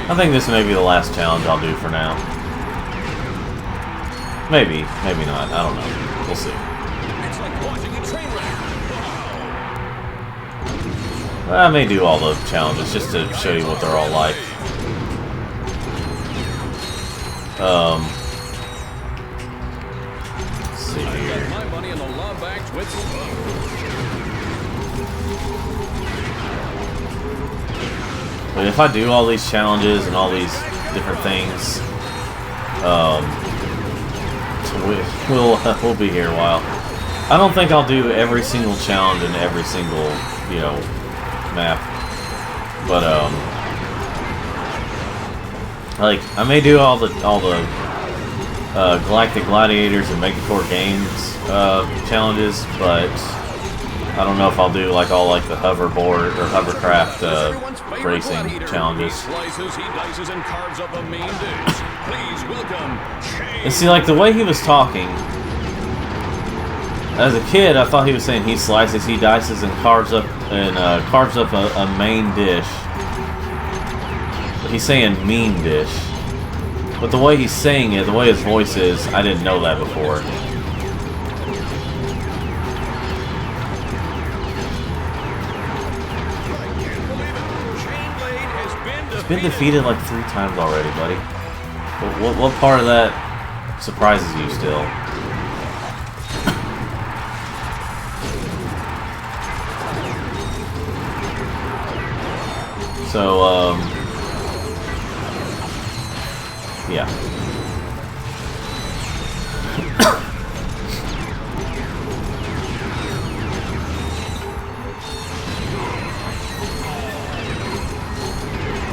Speaker 1: I think this may be the last challenge I'll do for now. Maybe, maybe not. I don't know. We'll see.
Speaker 6: It's like watching a train wreck.
Speaker 1: I may do all the challenges just to show you what they're all like. Let's see here.
Speaker 6: My money in the law bags with
Speaker 1: But if I do all these challenges and all these different things, we'll be here a while. I don't think I'll do every single challenge in every single, you know, map. But like I may do all the Galactic Gladiators and Megacore Games challenges, but I don't know if I'll do like all like the hoverboard or hovercraft racing challenges.
Speaker 6: Slices, he dices and carves up a main dish. Please welcome.
Speaker 1: And see, like the way he was talking, as a kid, I thought he was saying he slices, he dices, and carves up a main dish. But he's saying mean dish. But the way he's saying it, the way his voice is, I didn't know that before. Been defeated like 3 times already, buddy. What part of that surprises you still? So, yeah.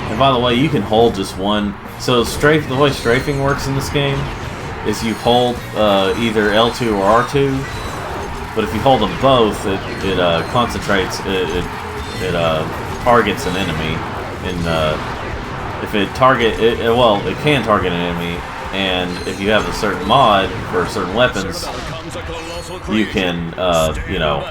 Speaker 1: And by the way, you can hold just one. So the way strafing works in this game is you hold either L2 or R2, but if you hold them both, it concentrates, it targets an enemy, and if it can target an enemy, and if you have a certain mod for certain weapons, you can, you know,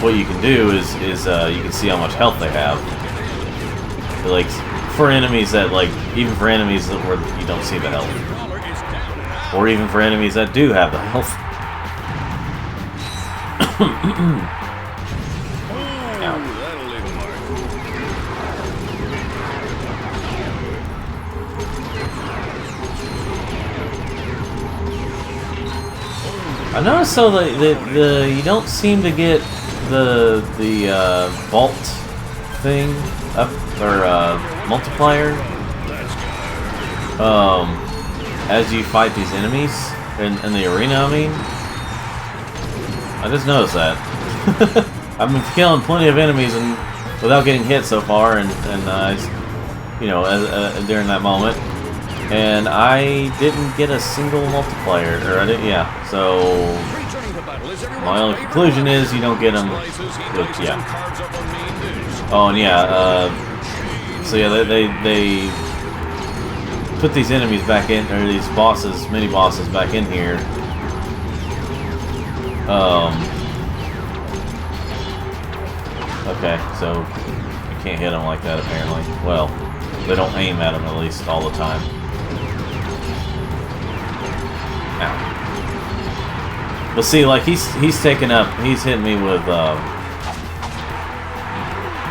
Speaker 1: what you can do is you can see how much health they have. Like for enemies that even for enemies where you don't see the health, or even for enemies that do have the health. I noticed so the you don't seem to get the vault thing up or multiplier as you fight these enemies in the arena. I mean, I just noticed that. I've been killing plenty of enemies and without getting hit so far, and you know, during that moment. And I didn't get a single multiplier, or I didn't, yeah, so my only conclusion is you don't get them with, yeah. Oh, and yeah, so yeah, they put these enemies back in, or these bosses, mini-bosses back in here. Okay, so you can't hit them like that apparently. Well, they don't aim at them at least all the time. Ow. But see, like he's taking up, he's hitting me with.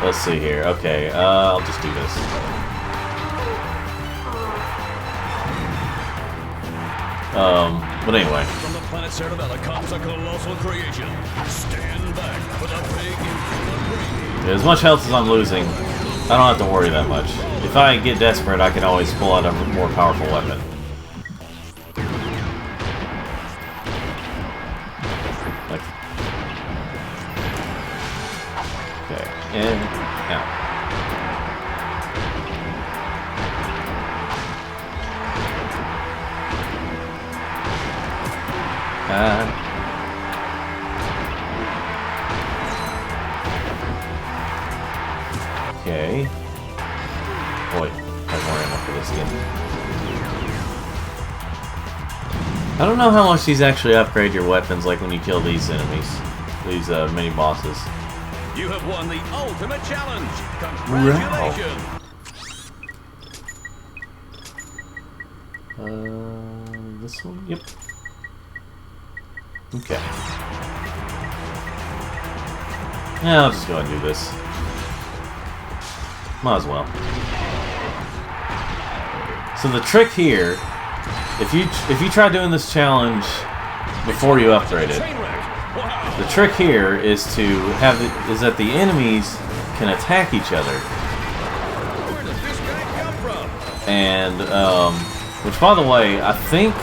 Speaker 1: Let's see here. Okay, I'll just do this. But anyway.
Speaker 6: From the planet Cerebella comes a colossal creation. Stand back with a big.
Speaker 1: As much health as I'm losing, I don't have to worry that much. If I get desperate, I can always pull out a more powerful weapon. Okay, and out. Okay. Boy, I have more ammo for this again. I don't know how much these actually upgrade your weapons, like when you kill these enemies, these mini bosses.
Speaker 6: You have won the ultimate challenge. Congratulations.
Speaker 1: This one? Yep. Okay. Yeah, I'll just go ahead and do this. Might as well. So the trick here, if you try doing this challenge before you upgrade it, the trick here is to have is that the enemies can attack each other.
Speaker 6: Where did this guy come from?
Speaker 1: And which, by the way, I think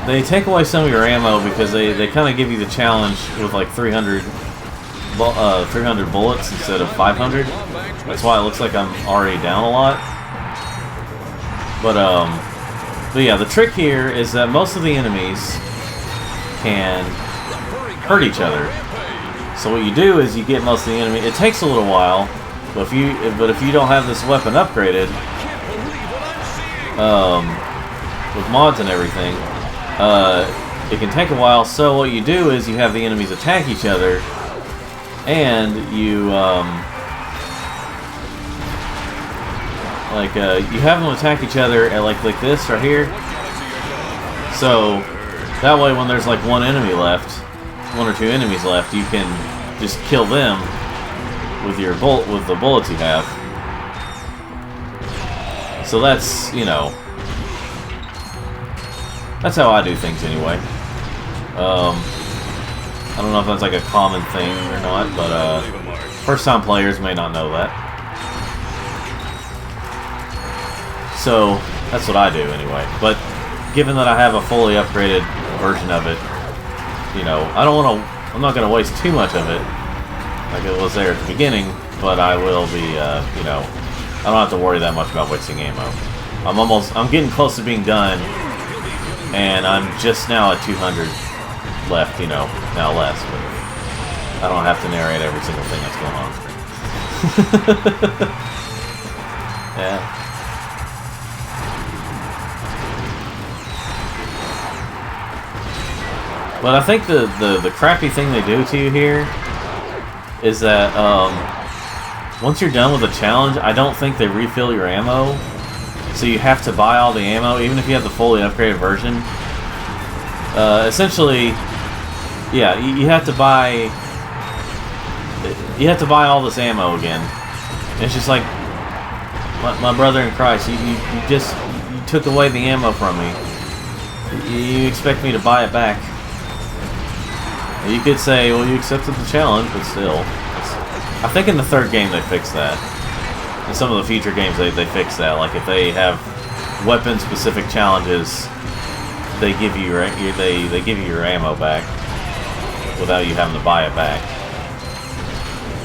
Speaker 1: they take away some of your ammo because they kind of give you the challenge with like 300 bullets instead of 500. That's why it looks like I'm already down a lot. But yeah, the trick here is that most of the enemies can hurt each other. So what you do is you get most of the enemy. It takes a little while, but if you don't have this weapon upgraded, with mods and everything, it can take a while. So what you do is you have the enemies attack each other, and you you have them attack each other at like this right here. So that way, when there's like one enemy left, one or two enemies left, you can just kill them with your with the bullets you have. So that's, you know, that's how I do things anyway. I don't know if that's like a common thing or not, but first-time players may not know that. So that's what I do anyway. But given that I have a fully upgraded version of it, you know, I'm not going to waste too much of it like it was there at the beginning, but I will be, you know, I don't have to worry that much about wasting ammo. I'm getting close to being done, and I'm just now at 200 left, you know, now less, but I don't have to narrate every single thing that's going on. Yeah. But I think the crappy thing they do to you here is that once you're done with a challenge, I don't think they refill your ammo. So you have to buy all the ammo, even if you have the fully upgraded version. Essentially, yeah, you have to buy all this ammo again. And it's just like, my brother in Christ, you took away the ammo from me. You expect me to buy it back? You could say, well, you accepted the challenge, but still. I think in the third game they fixed that. In some of the future games they fix that. Like if they have weapon-specific challenges, they give you they give you your ammo back without you having to buy it back.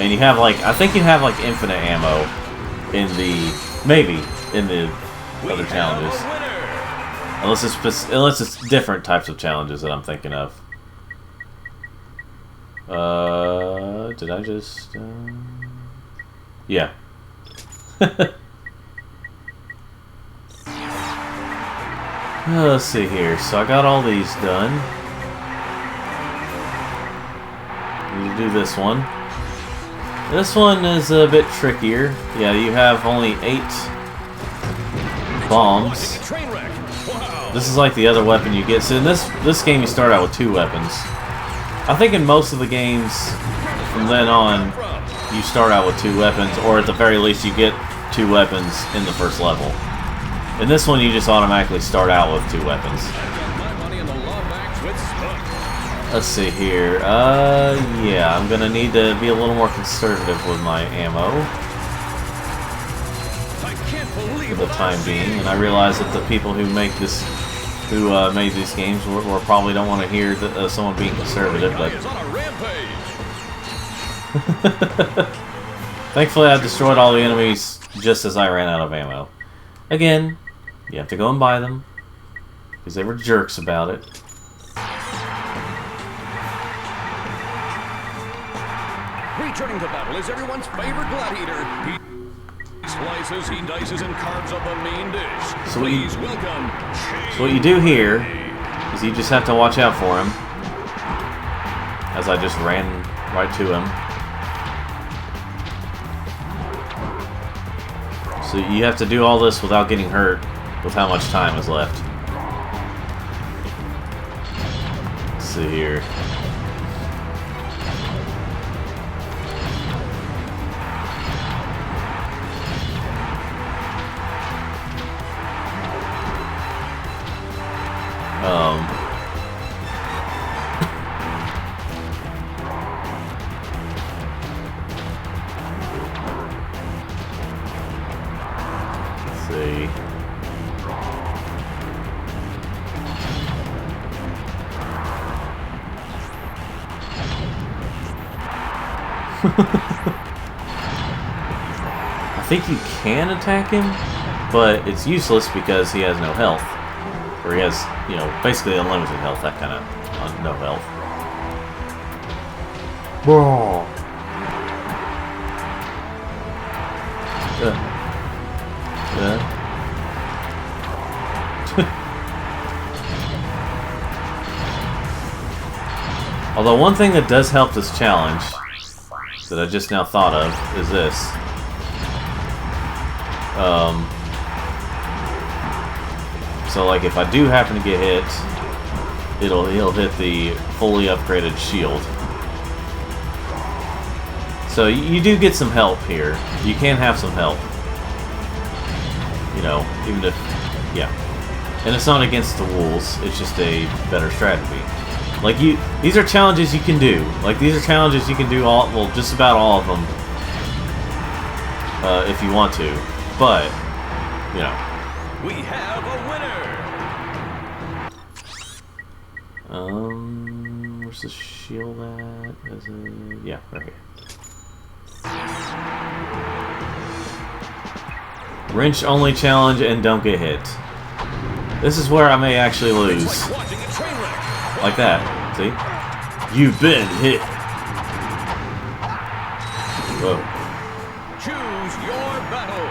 Speaker 1: And you have like, I think you have like infinite ammo in the other challenges, unless it's different types of challenges that I'm thinking of. Did I just... Yeah. Let's see here. So I got all these done. Need to do this one. This one is a bit trickier. Yeah, you have only 8 bombs. This is like the other weapon you get. So in this game you start out with 2 weapons. I think in most of the games from then on you start out with 2 weapons, or at the very least you get 2 weapons in the first level. In this one you just automatically start out with 2 weapons. Let's see here. Yeah, I'm gonna need to be a little more conservative with my ammo for the time being, and I realize that the people who make this, made these games, or probably don't want to hear someone being conservative, but thankfully I destroyed all the enemies just as I ran out of ammo. Again, you have to go and buy them because they were jerks about it.
Speaker 6: Returning to battle is everyone's favorite gladiator. He slices, he dices, and carves up a main dish.
Speaker 1: So what you do here is you just have to watch out for him, as I just ran right to him. So you have to do all this without getting hurt with how much time is left. Let's see here. Let's see. I think you can attack him, but it's useless because he has no health. Or he has, you know, basically unlimited health, that kind of no health. Bro. Although one thing that does help this challenge, that I just now thought of, is this. So like if I do happen to get hit, he'll hit the fully upgraded shield. So you do get some help here. You can have some help. You know, even if, yeah. And it's not against the rules, it's just a better strategy. Like these are challenges you can do. Like these are challenges you can do well, just about all of them. If you want to. But, you know.
Speaker 6: We have a winner!
Speaker 1: Where's the shield at? Is it... Yeah, right here. Wrench only challenge and don't get hit. This is where I may actually lose. Like that. See? You've been hit. Whoa.
Speaker 6: Choose your battle.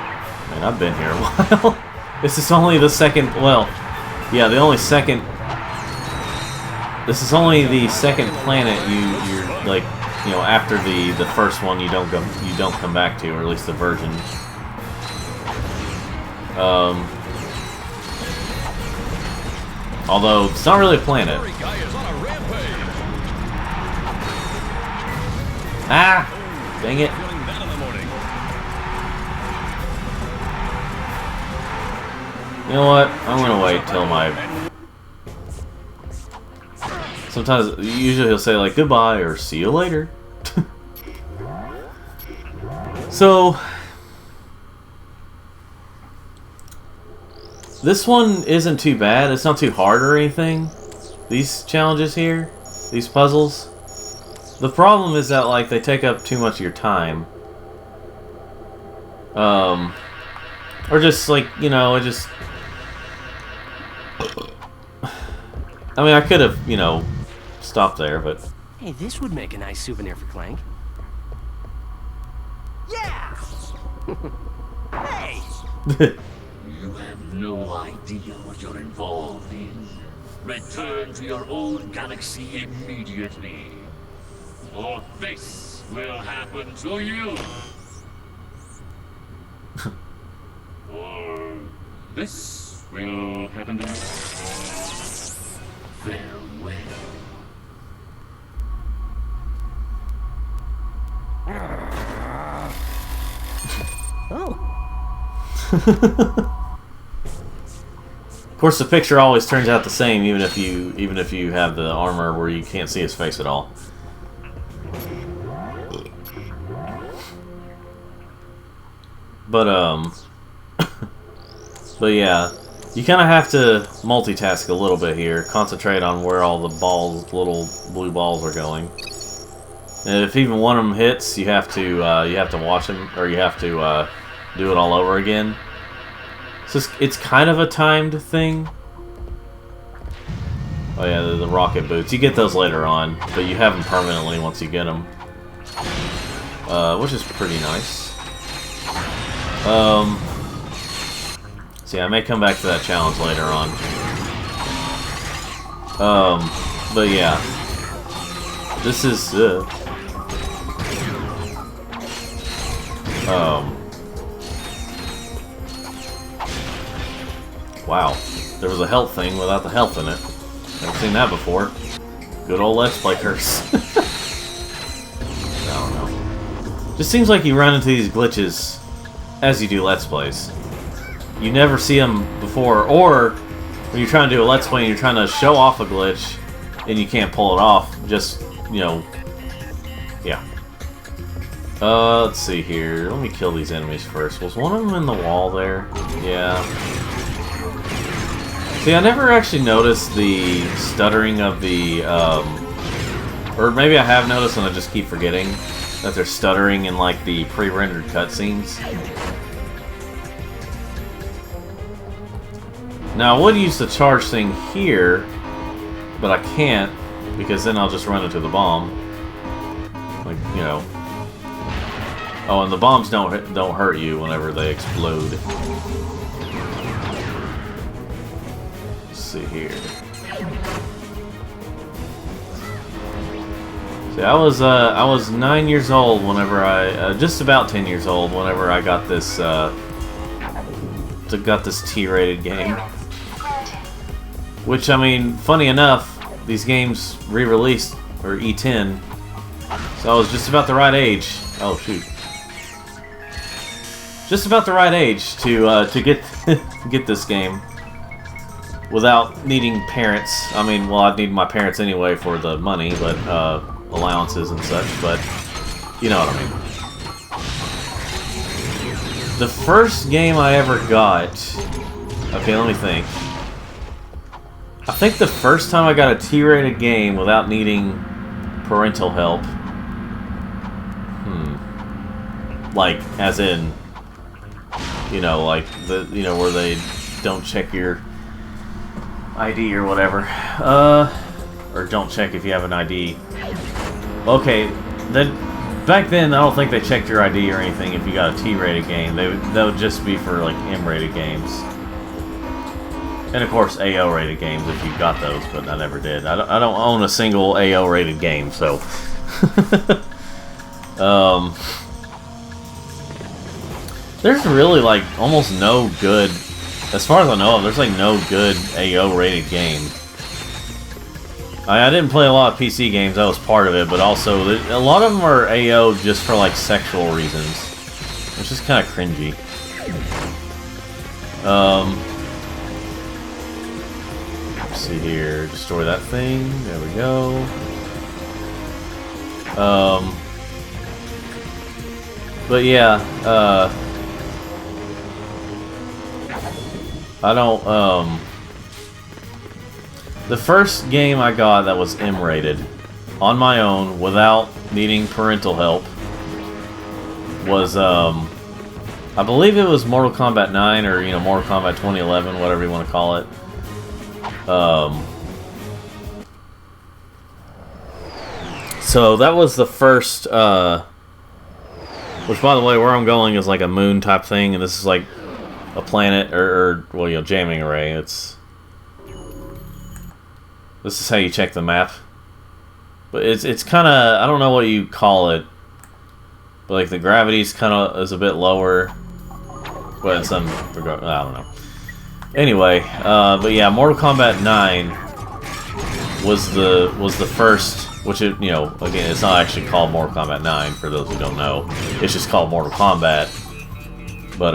Speaker 1: Man, I've been here a while. This is only the second. Well, yeah, the only second. This is only the second planet you're like, you know, after the first one you don't come back to, or at least the version. Although it's not really a planet. Ah! Dang it. You know what? I'm gonna wait till my... Sometimes, usually he'll say like, goodbye, or see you later. So... This one isn't too bad. It's not too hard or anything. These challenges here, these puzzles. The problem is that, like, they take up too much of your time. Or just, like, you know, it just... I mean, I could have, you know, stopped there, but...
Speaker 3: Hey, this would make a nice souvenir for Clank. Yeah! Hey!
Speaker 11: You have no idea what you're involved in. Return to your own galaxy immediately. Or this will happen to you. Or this will happen to you. Farewell.
Speaker 3: Oh.
Speaker 1: Of course, the picture always turns out the same, even if you have the armor where you can't see his face at all. But but yeah, you kind of have to multitask a little bit here. Concentrate on where all the balls, little blue balls, are going. And if even one of them hits, you have to watch them, or you have to do it all over again. So it's kind of a timed thing. Oh yeah, the rocket boots. You get those later on, but you have them permanently once you get them, which is pretty nice. See, I may come back to that challenge later on. But yeah, this is wow, there was a health thing without the health in it. Never seen that before. Good old Let's Play curse. I don't know. Just seems like you run into these glitches as you do Let's Plays. You never see them before, or when you're trying to do a Let's Play and you're trying to show off a glitch and you can't pull it off, just, you know, yeah. Let's see here. Let me kill these enemies first. Was one of them in the wall there? Yeah. See, I never actually noticed the stuttering of the, or maybe I have noticed and I just keep forgetting that they're stuttering in, like, the pre-rendered cutscenes. Now, I would use the charge thing here, but I can't, because then I'll just run into the bomb. Like, you know. Oh, and the bombs don't hurt you whenever they explode. Let's see here. See, I was 9 years old whenever just about 10 years old whenever I got this T-rated game. Which, I mean, funny enough, these games re-released, or E10, so I was just about the right age. Oh shoot! Just about the right age to get get this game without needing parents. I mean, well, I'd need my parents anyway for the money, but allowances and such. But you know what I mean. The first game I ever got. Okay, let me think. I think the first time I got a T-rated game without needing parental help, like as in, you know, like where they don't check your ID or whatever, or don't check if you have an ID. Okay, then back then I don't think they checked your ID or anything if you got a T-rated game. That would just be for like M-rated games. And of course, AO rated games if you got those, but I never did. I don't own a single AO rated game, so. There's really like almost no good, as far as I know of, there's like no good AO rated game. I didn't play a lot of PC games, that was part of it, but also a lot of them are AO just for like sexual reasons, which is kind of cringy. Let's see here, destroy that thing, there we go. But yeah, I don't, the first game I got that was M-rated, on my own, without needing parental help, was, I believe it was Mortal Kombat 9, or, you know, Mortal Kombat 2011, whatever you want to call it. So that was the first, which by the way, where I'm going is like a moon type thing, and this is like a planet, or well, you know, jamming array. This is how you check the map. But it's kind of, I don't know what you call it, but like the gravity's kind of is a bit lower, but in some regard, I don't know. Anyway, but yeah, Mortal Kombat 9 was the first, which it, you know, again, it's not actually called Mortal Kombat 9 for those who don't know. It's just called Mortal Kombat. But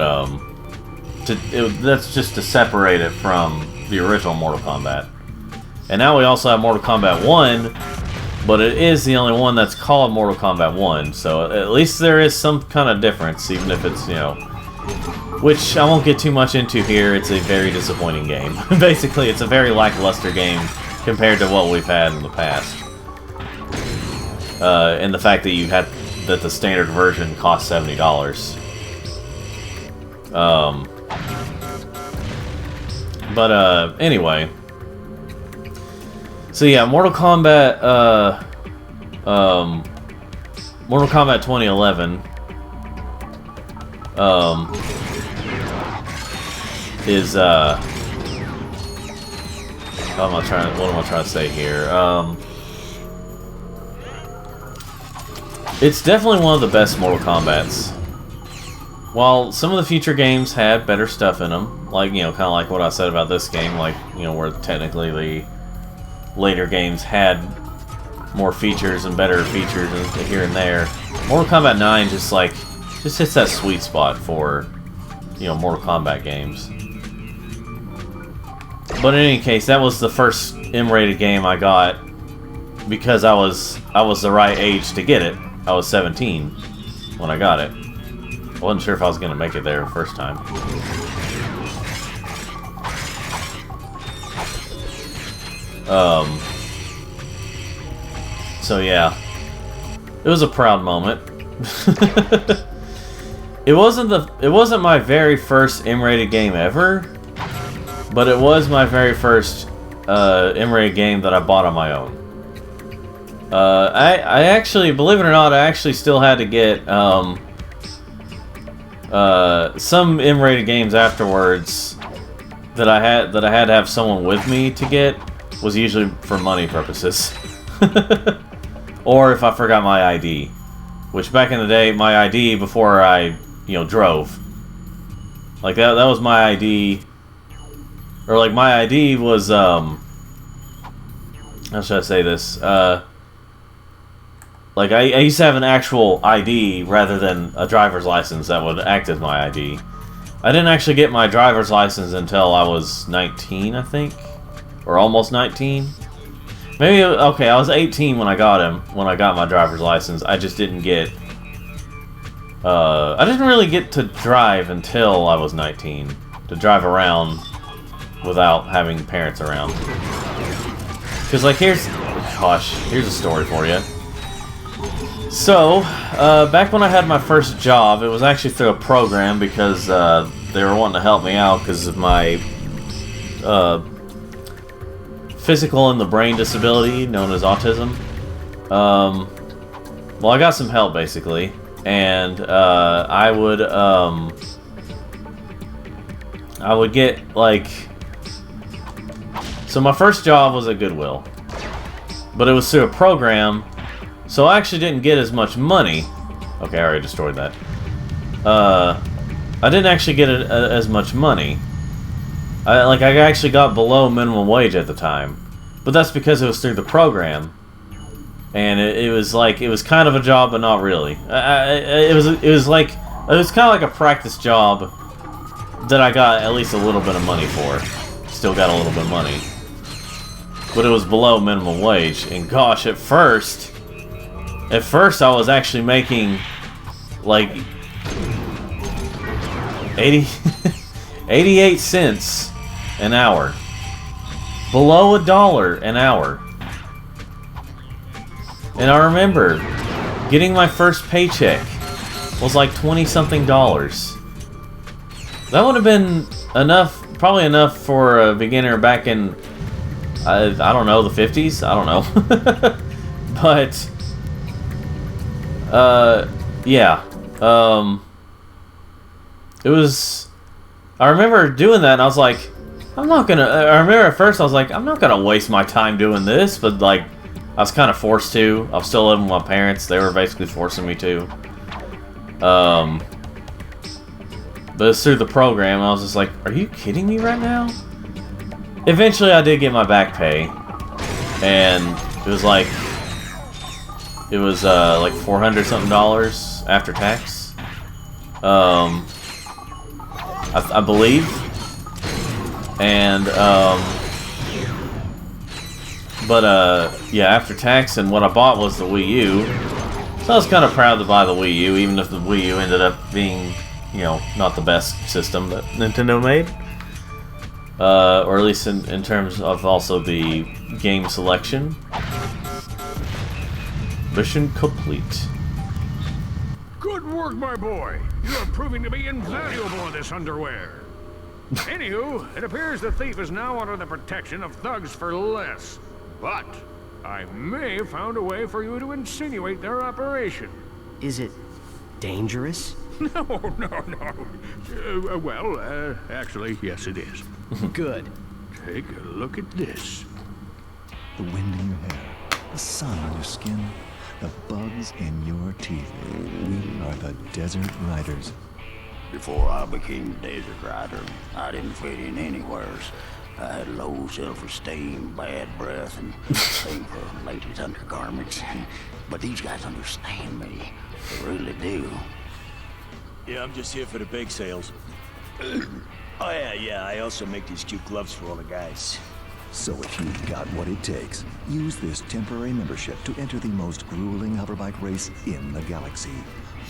Speaker 1: that's just to separate it from the original Mortal Kombat. And now we also have Mortal Kombat 1, but it is the only one that's called Mortal Kombat 1. So at least there is some kind of difference, even if it's, you know, which I won't get too much into here. It's a very disappointing game. Basically, it's a very lackluster game compared to what we've had in the past. And the fact that that the standard version cost $70. Anyway. So yeah, Mortal Kombat 2011 is what am I trying to say here? It's definitely one of the best Mortal Kombats. While some of the future games had better stuff in them, like, you know, kind of like what I said about this game, like, you know, where technically the later games had more features and better features here and there. Mortal Kombat 9 just hits that sweet spot for, you know, Mortal Kombat games. But in any case, that was the first M-rated game I got because I was the right age to get it. I was 17 when I got it. I wasn't sure if I was going to make it there the first time. So yeah, it was a proud moment. It wasn't my very first M-rated game ever, but it was my very first M-rated game that I bought on my own. I actually, believe it or not, I actually still had to get some M-rated games afterwards that I had to have someone with me to get, was usually for money purposes. Or if I forgot my ID. Which back in the day, my ID before I, drove. Like that was my ID. Or like my ID was, how should I say this? Like I used to have an actual ID rather than a driver's license that would act as my ID. I didn't actually get my driver's license until I was 19, I think. Or almost 19. Maybe, okay, I was 18 when I got my driver's license. I just didn't get... I didn't really get to drive until I was 19. To drive around without having parents around. Because, like, here's a story for you. So, back when I had my first job, it was actually through a program because they were wanting to help me out because of my physical and the brain disability known as autism. Well, I got some help basically, and I would get like. So my first job was at Goodwill, but it was through a program. So I actually didn't get as much money. Okay, I already destroyed that. I didn't actually get as much money. I actually got below minimum wage at the time. But that's because it was through the program. And it was kind of a job, but not really. It was kind of like a practice job that I got at least a little bit of money for. Still got a little bit of money. But it was below minimum wage. And gosh, at first I was actually making like 88 cents an hour. Below $1 an hour. And I remember getting my first paycheck was like $20-something. That would have been enough, probably enough for a beginner back in, I don't know, the 50s? I don't know. But yeah. It was... I remember doing that and I was like, I remember at first I was like, I'm not gonna waste my time doing this, but like, I was kind of forced to. I was still living with my parents. They were basically forcing me to. But it's through the program and I was just like, are you kidding me right now? Eventually I did get my back pay. And it was like $400-something after tax. I believe. And yeah, after tax, and what I bought was the Wii U. So I was kind of proud to buy the Wii U, even if the Wii U ended up being, not the best system that Nintendo made. Or at least in terms of also the game selection. Mission complete.
Speaker 5: Good work, my boy. You are proving to be invaluable in this underwear. Anywho, it appears the thief is now under the protection of thugs for less. But I may have found a way for you to insinuate their operation.
Speaker 3: Is it dangerous?
Speaker 5: No. Actually, yes, it is.
Speaker 3: Good.
Speaker 5: Take a look at this.
Speaker 12: The wind in your hair, the sun on your skin, the bugs in your teeth. We are the Desert Riders.
Speaker 13: Before I became Desert Rider, I didn't fit in anywhere. I had low self-esteem, bad breath, and same for ladies' undergarments. But these guys understand me. They really do.
Speaker 14: Yeah, I'm just here for the bake sales. Oh yeah, I also make these cute gloves for all the guys.
Speaker 12: So if you've got what it takes, use this temporary membership to enter the most grueling hoverbike race in the galaxy.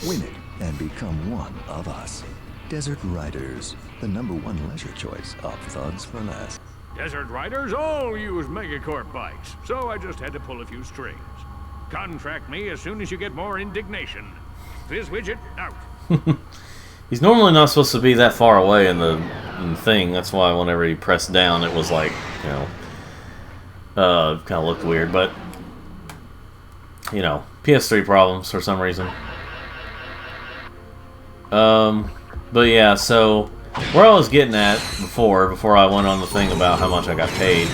Speaker 12: Win it and become one of us. Desert Riders, the #1 leisure choice of thugs for less.
Speaker 5: Desert Riders all use Megacorp bikes, so I just had to pull a few strings. Contract me as soon as you get more indignation. Fizz Widget, out.
Speaker 1: He's normally not supposed to be that far away in the thing. That's why whenever he pressed down, it was like, kind of looked weird. But you know, PS3 problems for some reason. But yeah, so where I was getting at before I went on the thing about how much I got paid,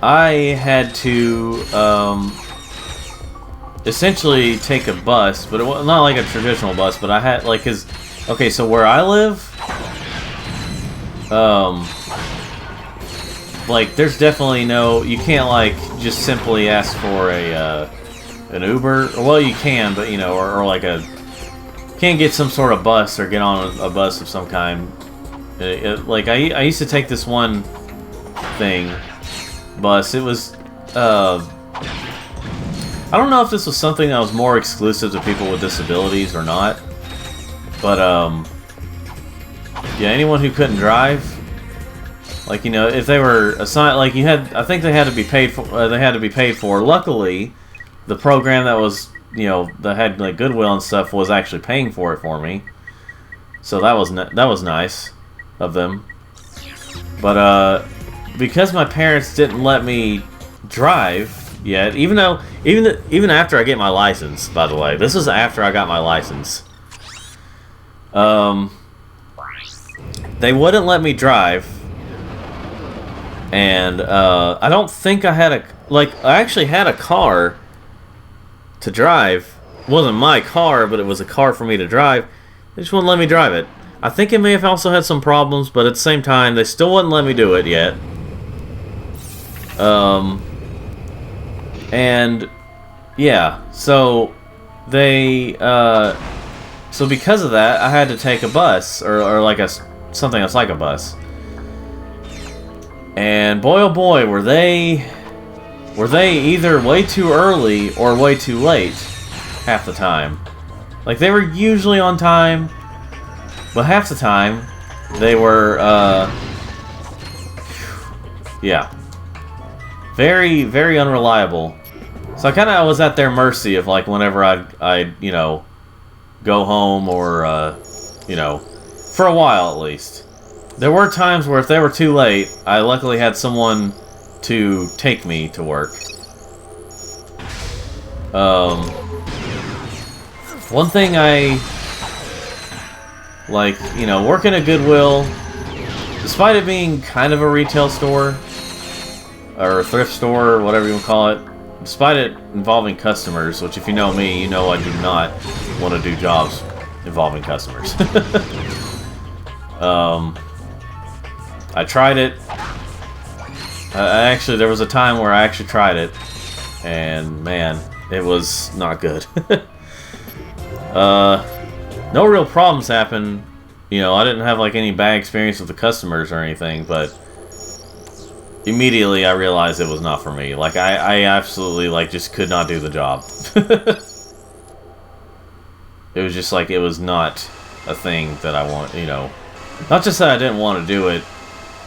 Speaker 1: I had to essentially take a bus, but it was not like a traditional bus, but I had like okay, so where I live, like there's definitely you can't like just simply ask for an Uber. Well, you can, but you know, or like can't get some sort of bus or get on a bus of some kind. Like I used to take this one bus. It was I don't know if this was something that was more exclusive to people with disabilities or not, but yeah, anyone who couldn't drive, like, you know, if they were assigned, like I think they had to be paid for. Luckily, the program that was, you know, that had like Goodwill and stuff was actually paying for it for me, so that was nice of them. But because my parents didn't let me drive yet, even after I get my license, by the way, this is after I got my license, they wouldn't let me drive, and I don't think I had I actually had a car to drive. It wasn't my car, but it was a car for me to drive. They just wouldn't let me drive it. I think it may have also had some problems, but at the same time, they still wouldn't let me do it yet. And yeah, so they so because of that, I had to take a bus or like something that's like a bus. And boy oh boy, were they either way too early or way too late half the time. Like, they were usually on time, but half the time they were yeah, very, very unreliable. So I kind of was at their mercy of, like, whenever I'd you know, go home or, you know, for a while at least. There were times where if they were too late, I luckily had someone to take me to work. One thing I, like, you know, working at Goodwill, despite it being kind of a retail store, or a thrift store, or whatever you want to call it, despite it involving customers, which if you know me, you know I do not want to do jobs involving customers. I tried it. Actually, there was a time where I actually tried it, and man, it was not good. No real problems happened. You know, I didn't have like any bad experience with the customers or anything, but immediately I realized it was not for me. Like, I absolutely, like, just could not do the job. It was just like, it was not a thing that I want, you know. Not just that I didn't want to do it,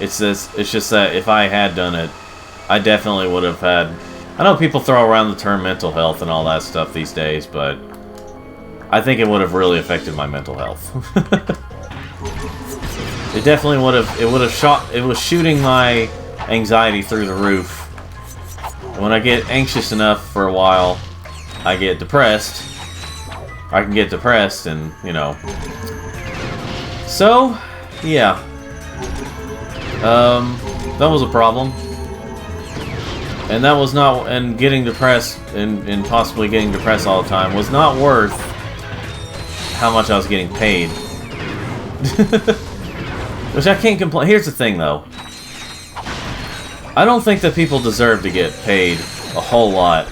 Speaker 1: it's just that if I had done it, I definitely would have had... I know people throw around the term mental health and all that stuff these days, but I think it would have really affected my mental health. It definitely would have... It was shooting my anxiety through the roof. When I get anxious enough for a while, I get depressed. I can get depressed, and, you know. So, yeah. That was a problem. And that was not... And getting depressed, and possibly getting depressed all the time, was not worth how much I was getting paid. Which I can't complain. Here's the thing, though. I don't think that people deserve to get paid a whole lot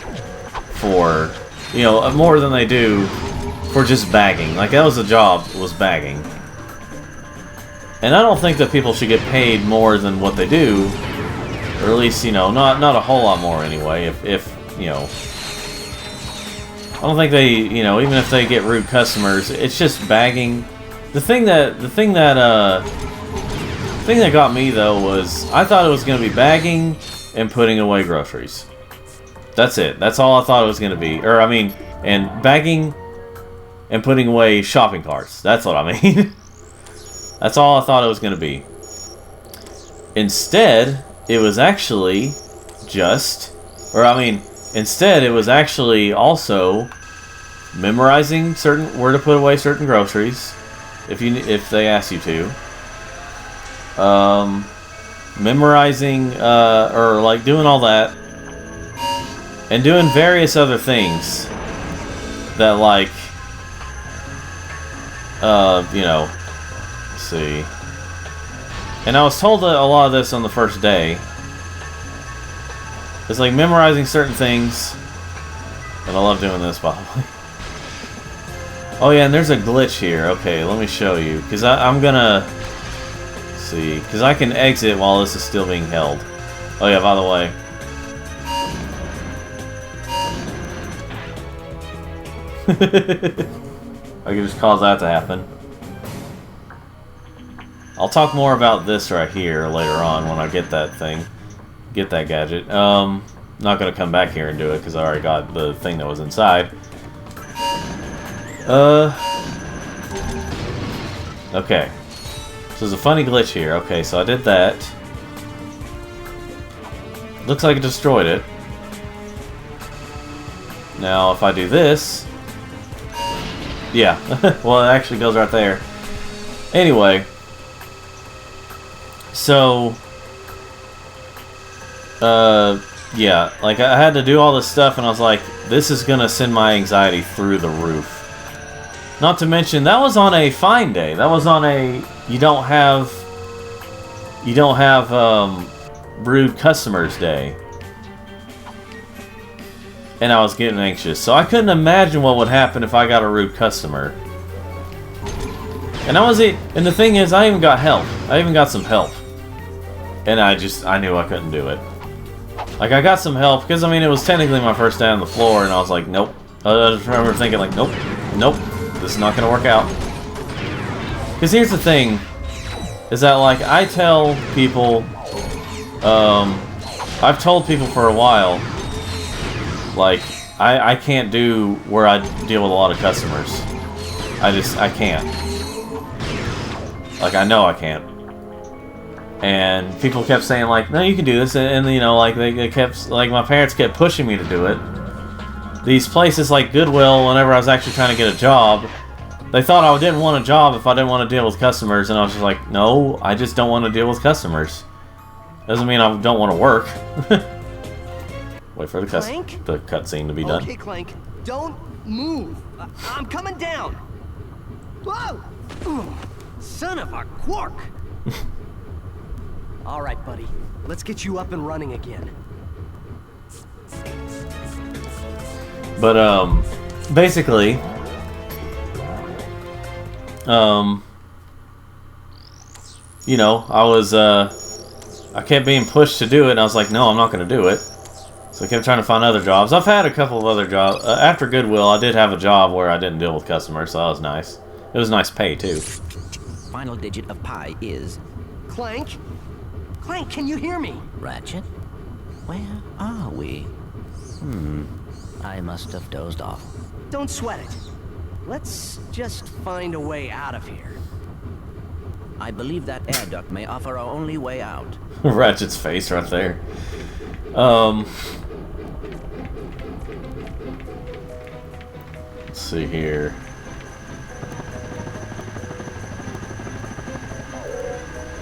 Speaker 1: for, you know, more than they do for just bagging. Like, that was a job, was bagging. And I don't think that people should get paid more than what they do, or at least, you know, not a whole lot more anyway. If you know, I don't think they, you know, even if they get rude customers, it's just bagging. The thing that got me though was I thought it was going to be bagging and putting away groceries. That's it. That's all I thought it was going to be. Or I mean, and bagging and putting away shopping carts. That's what I mean. That's all I thought it was going to be. Instead, it was actually just... Or, I mean, Instead, it was actually also memorizing where to put away certain groceries, if they ask you to. Memorizing or like doing all that, and doing various other things that like you know, let's see. And I was told a lot of this on the first day. It's like memorizing certain things. And I love doing this, by the way. Oh yeah, and there's a glitch here. Okay, let me show you. Because I'm gonna... see. Because I can exit while this is still being held. Oh yeah, by the way. I can just cause that to happen. I'll talk more about this right here later on when I get that thing. Get that gadget. Not gonna come back here and do it because I already got the thing that was inside. Okay. So there's a funny glitch here. Okay, so I did that. Looks like it destroyed it. Now, if I do this... yeah. Well, it actually goes right there. Anyway. So... yeah, like I had to do all this stuff and I was like, this is gonna send my anxiety through the roof. Not to mention, that was on a fine day. That was on a, you don't have rude customers day. And I was getting anxious. So I couldn't imagine what would happen if I got a rude customer. And that was it. And the thing is, I even got help. I even got some help. And I knew I couldn't do it. Like, I got some help, because, I mean, it was technically my first day on the floor, and I was like, nope. I just remember thinking, like, nope, nope, this is not going to work out. Because here's the thing, is that, like, I tell people, I've told people for a while, like, I can't do where I deal with a lot of customers. I can't. Like, I know I can't. And people kept saying, like, no, you can do this. And you know, like, they kept, like, my parents kept pushing me to do it. These places like Goodwill, whenever I was actually trying to get a job, they thought I didn't want a job if I didn't want to deal with customers. And I was just like, no, I just don't want to deal with customers. Doesn't mean I don't want to work. Wait for the cutscene to be done.
Speaker 3: Okay, Clank, don't move. I'm coming down. Whoa! Son of a quark! All right, buddy. Let's get you up and running again.
Speaker 1: But, basically, you know, I kept being pushed to do it, and I was like, no, I'm not going to do it. So I kept trying to find other jobs. I've had a couple of other jobs. After Goodwill, I did have a job where I didn't deal with customers, so that was nice. It was nice pay, too.
Speaker 4: Final digit of pi is...
Speaker 3: Clank? Clank, can you hear me?
Speaker 4: Ratchet? Where are we? I must have dozed off.
Speaker 3: Don't sweat it. Let's just find a way out of here.
Speaker 4: I believe that air duct may offer our only way out.
Speaker 1: Ratchet's face right there. Let's see here.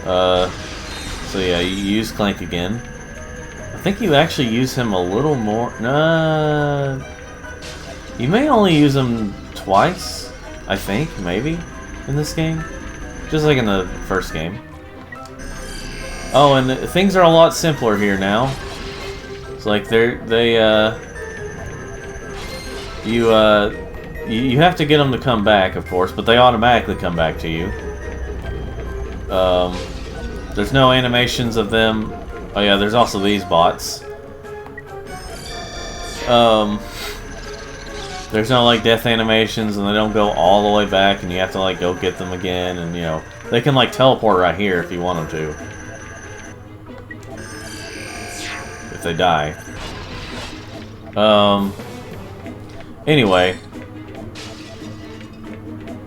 Speaker 1: So yeah, you use Clank again. I think you actually use him a little more. Nah, you may only use him twice. I think maybe in this game, just like in the first game. Oh, and things are a lot simpler here now. It's like you have to get them to come back, of course, but they automatically come back to you. There's no animations of them. Oh yeah, there's also these bots. There's no like death animations, and they don't go all the way back, and you have to like go get them again, and you know they can like teleport right here if you want them to. If they die. Anyway,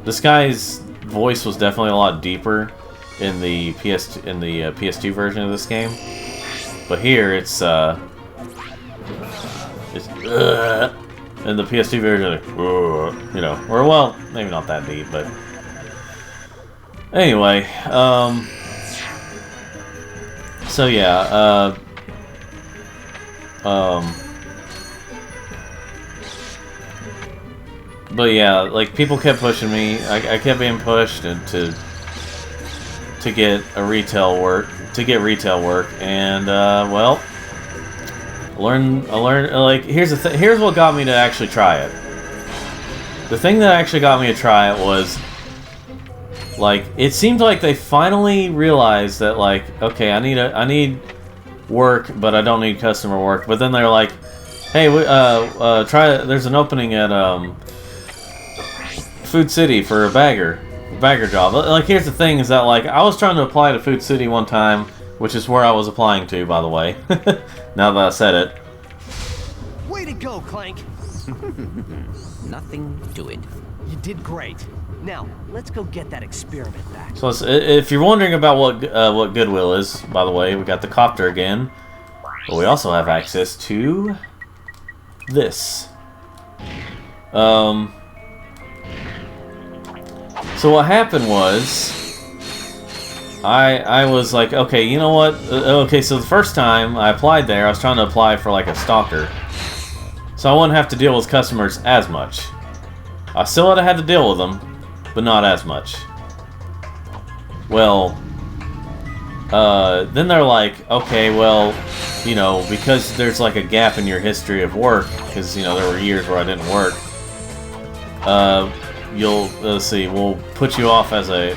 Speaker 1: this guy's voice was definitely a lot deeper in the PS2 version of this game, but here it's It's and the PS2 version, you know, or well, maybe not that deep, but anyway, so yeah, but yeah, like people kept pushing me. I kept being pushed to get retail work, and well, I learned. Like here's what got me to actually try it. The thing that actually got me to try it was, like, it seemed like they finally realized that, like, okay, I need work, but I don't need customer work. But then they're like, hey, try. There's an opening at Food City for a bagger job. Like, here's the thing: is that, like, I was trying to apply to Food City one time, which is where I was applying to, by the way. Now that I said it.
Speaker 3: Way to go, Clank.
Speaker 4: Nothing to it.
Speaker 3: You did great. Now, let's go get that experiment back.
Speaker 1: So if you're wondering about what Goodwill is, by the way, we got the copter again, but we also have access to this. So what happened was, I was like, okay, you know what? Okay, so the first time I applied there, I was trying to apply for like a stalker, so I wouldn't have to deal with customers as much. I still would have had to deal with them, but not as much. Well, then they're like, okay, well, you know, because there's like a gap in your history of work, because, you know, there were years where I didn't work, let's see, we'll put you on as a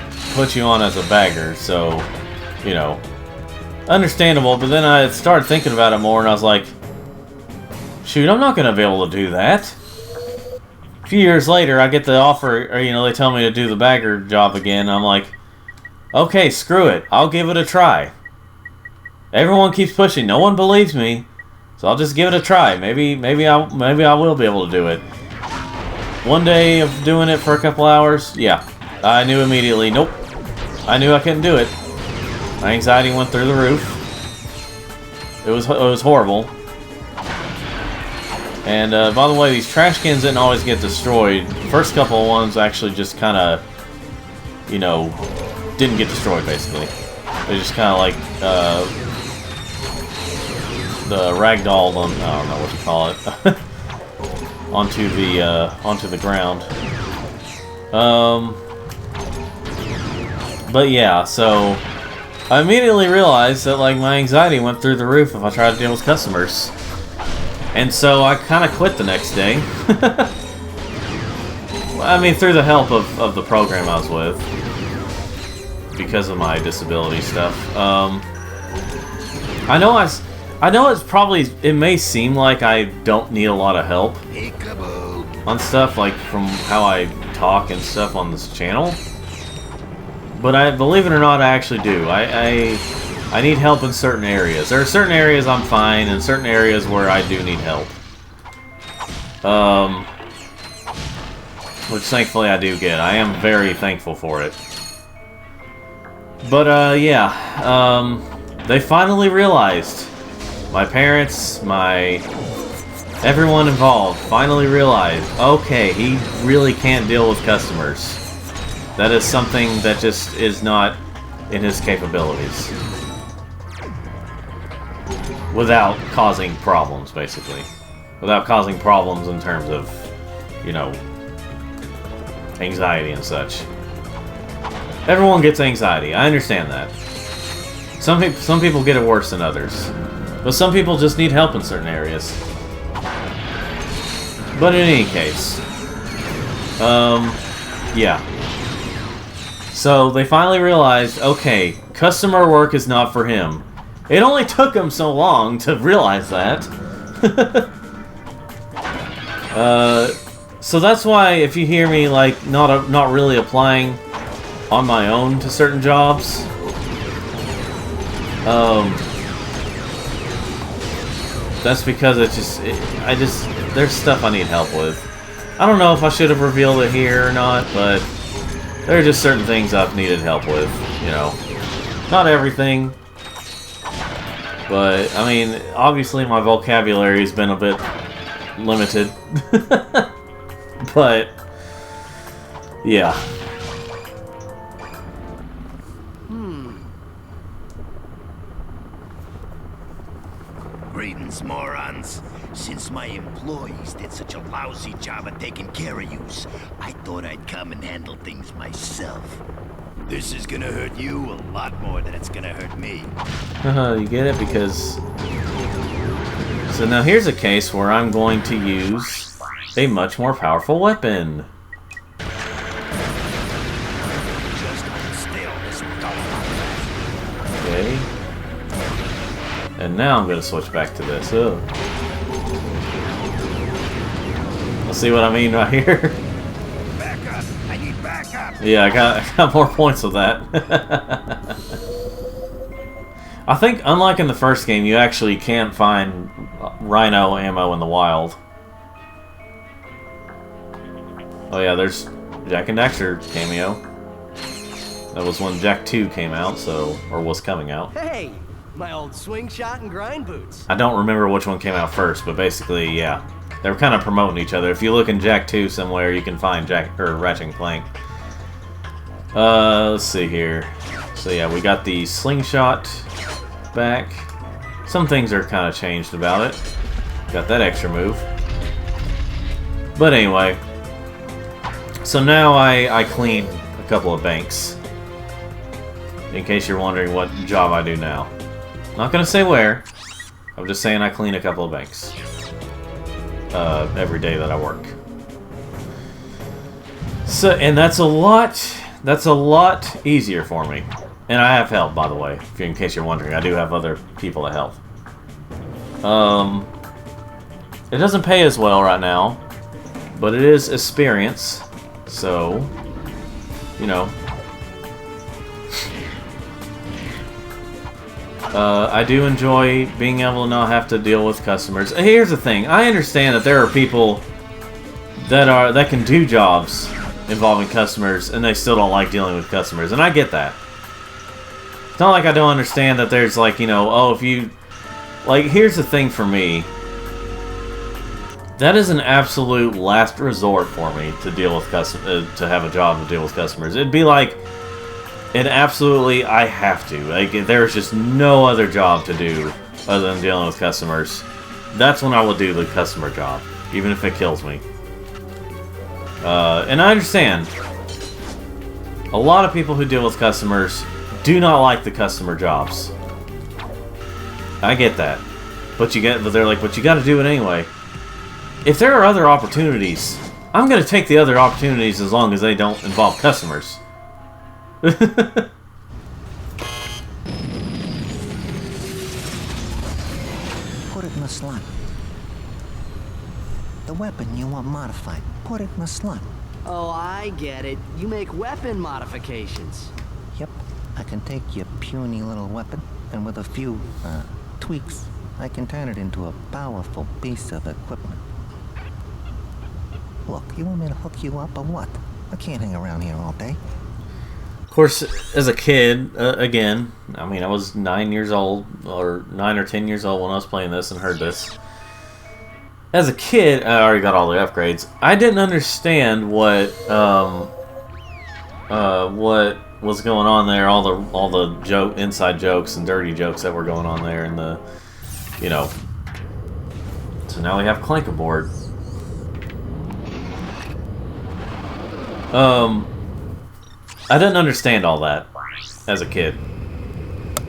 Speaker 1: bagger, so, you know, understandable. But then I started thinking about it more, and I was like, shoot, I'm not going to be able to do that. A few years later, I get the offer, or, you know, they tell me to do the bagger job again, and I'm like, okay, screw it, I'll give it a try. Everyone keeps pushing, no one believes me, so I'll just give it a try. Maybe I will be able to do it. One day of doing it for a couple hours, yeah, I knew immediately, nope, I knew I couldn't do it. My anxiety went through the roof. It was horrible. And by the way, these trash cans didn't always get destroyed. The first couple of ones actually just kind of, you know, didn't get destroyed, basically. They just kind of like, the ragdoll them, I don't know what you call it, onto the ground. But yeah, so I immediately realized that, like, my anxiety went through the roof if I tried to deal with customers. And so I kind of quit the next day. I mean, through the help of the program I was with, because of my disability stuff. I know it's probably, it may seem like I don't need a lot of help on stuff, like from how I talk and stuff on this channel. But believe it or not, I actually do. I need help in certain areas. There are certain areas I'm fine, and certain areas where I do need help. Which thankfully I do get. I am very thankful for it. But yeah, they finally realized. My parents, everyone involved finally realized, okay, he really can't deal with customers. That is something that just is not in his capabilities. Without causing problems, basically. Without causing problems in terms of, you know, anxiety and such. Everyone gets anxiety, I understand that. Some people get it worse than others. But some people just need help in certain areas. But in any case, yeah. So they finally realized, okay, customer work is not for him. It only took him so long to realize that. So that's why if you hear me like not really applying on my own to certain jobs, that's because there's stuff I need help with. I don't know if I should have revealed it here or not, but there are just certain things I've needed help with, you know. Not everything, but I mean, obviously my vocabulary has been a bit limited. But yeah.
Speaker 13: Greetings, morons. Since my employees did such a lousy job of taking care of yous, I thought I'd come and handle things myself. This is gonna hurt you a lot more than it's gonna hurt me.
Speaker 1: You get it? Because... So now here's a case where I'm going to use a much more powerful weapon. Okay. And now I'm going to switch back to this. Oh. See what I mean right here?
Speaker 13: Back up! I need backup!
Speaker 1: Yeah, I got more points with that. I think, unlike in the first game, you actually can't find Rhino ammo in the wild. Oh yeah, there's Jak and Daxter cameo. That was when Jak 2 came out, so, or was coming out.
Speaker 3: Hey, my old swing shot and grind boots.
Speaker 1: I don't remember which one came out first, but basically, yeah. They were kind of promoting each other. If you look in Jak 2 somewhere, you can find Ratchet and Clank. Let's see here. So yeah, we got the slingshot back. Some things are kind of changed about it. Got that extra move. But anyway. So now I clean a couple of banks. In case you're wondering what job I do now. Not gonna say where. I'm just saying I clean a couple of banks. Every day that I work. So, and that's a lot easier for me. And I have help, by the way, in case you're wondering. I do have other people to help. It doesn't pay as well right now, but it is experience. So, you know. I do enjoy being able to not have to deal with customers. Here's the thing. I understand that there are people that can do jobs involving customers and they still don't like dealing with customers, and I get that. It's not like I don't understand that there's like, you know, oh, if you... Like, here's the thing for me. That is an absolute last resort for me to deal with to have a job to deal with customers. It'd be like... And absolutely, I have to. Like, there's just no other job to do other than dealing with customers. That's when I will do the customer job, even if it kills me. And I understand. A lot of people who deal with customers do not like the customer jobs. I get that. But they're like, but you got to do it anyway. If there are other opportunities, I'm going to take the other opportunities as long as they don't involve customers.
Speaker 12: Put it in the slot. The weapon you want modified. Put it in the slot.
Speaker 3: Oh, I get it. You make weapon modifications.
Speaker 12: Yep. I can take your puny little weapon, and with a few, tweaks, I can turn it into a powerful piece of equipment. Look, you want me to hook you up or what? I can't hang around here all day.
Speaker 1: Of course, as a kid, again, I mean, I was 9 years old, or 9 or 10 years old when I was playing this and heard this. As a kid, I already got all the upgrades. I didn't understand what was going on there, all the inside jokes and dirty jokes that were going on there, and the, you know. So now we have Clank aboard. I didn't understand all that as a kid.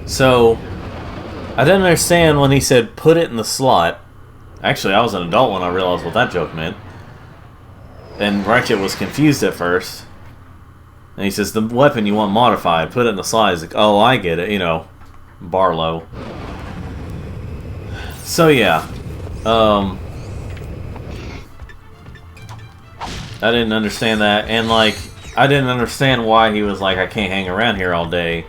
Speaker 1: So, I didn't understand when he said, put it in the slot. Actually, I was an adult when I realized what that joke meant. And Ratchet was confused at first. And he says, the weapon you want modified, put it in the slot. He's like, oh, I get it, you know, Barlow. So, yeah. I didn't understand that, and like, I didn't understand why he was like, I can't hang around here all day.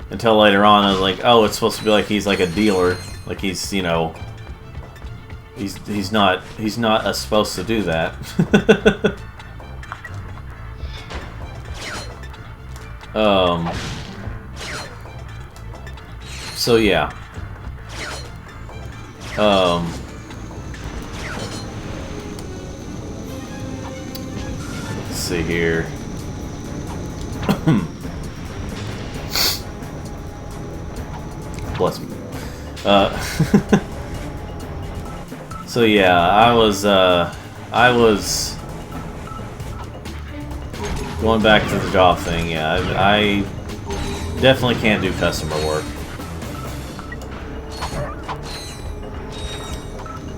Speaker 1: Until later on, I was like, oh, it's supposed to be like he's like a dealer, like he's, you know, he's not supposed to do that. So yeah. see here. Bless me. So yeah, I was going back to the job thing. Yeah, I definitely can't do customer work.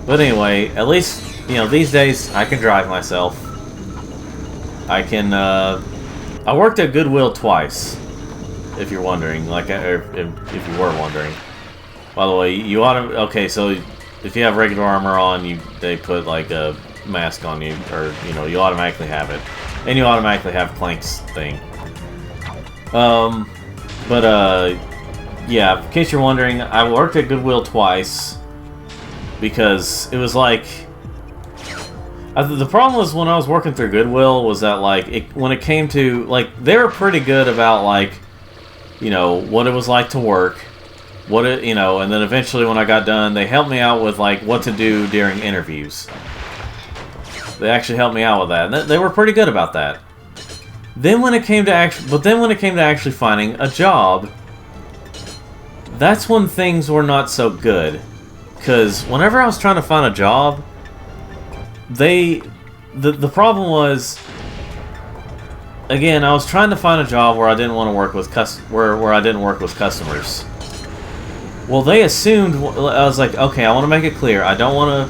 Speaker 1: But anyway, at least, you know, these days I can drive myself. I can, I worked at Goodwill twice, if you're wondering, like, if you were wondering. By the way, you okay, so if you have regular armor on, they put, like, a mask on you, or, you know, you automatically have it. And you automatically have Clank's thing. Yeah, in case you're wondering, I worked at Goodwill twice. Because it was like... the problem was when I was working through Goodwill was that, like, when it came to... Like, they were pretty good about, like, you know, what it was like to work. You know, and then eventually when I got done, they helped me out with, like, what to do during interviews. They actually helped me out with that. And they were pretty good about that. Then when it came to actually finding a job, that's when things were not so good. Because whenever I was trying to find a job, the problem was, again, I was trying to find a job where I didn't want to work with where I didn't work with customers. Well, they assumed, I was like, okay, I want to make it clear, I don't want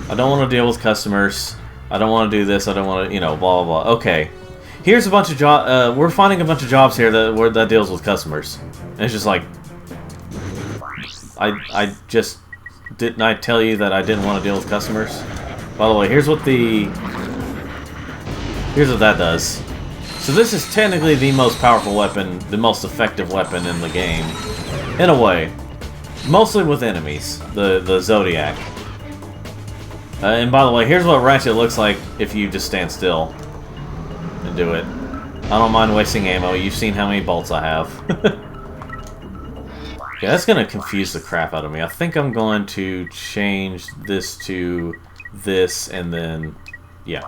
Speaker 1: to deal with customers. I don't want to do this. I don't want to, you know, blah blah blah. Okay, here's a bunch of we're finding a bunch of jobs here that deals with customers. And it's just like, I just. Didn't I tell you that I didn't want to deal with customers? By the way, here's what that does. So this is technically the most powerful weapon, the most effective weapon in the game. In a way. Mostly with enemies. The Zodiac. And by the way, here's what Ratchet looks like if you just stand still and do it. I don't mind wasting ammo. You've seen how many bolts I have. Okay, that's going to confuse the crap out of me. I think I'm going to change this to this, and then, yeah.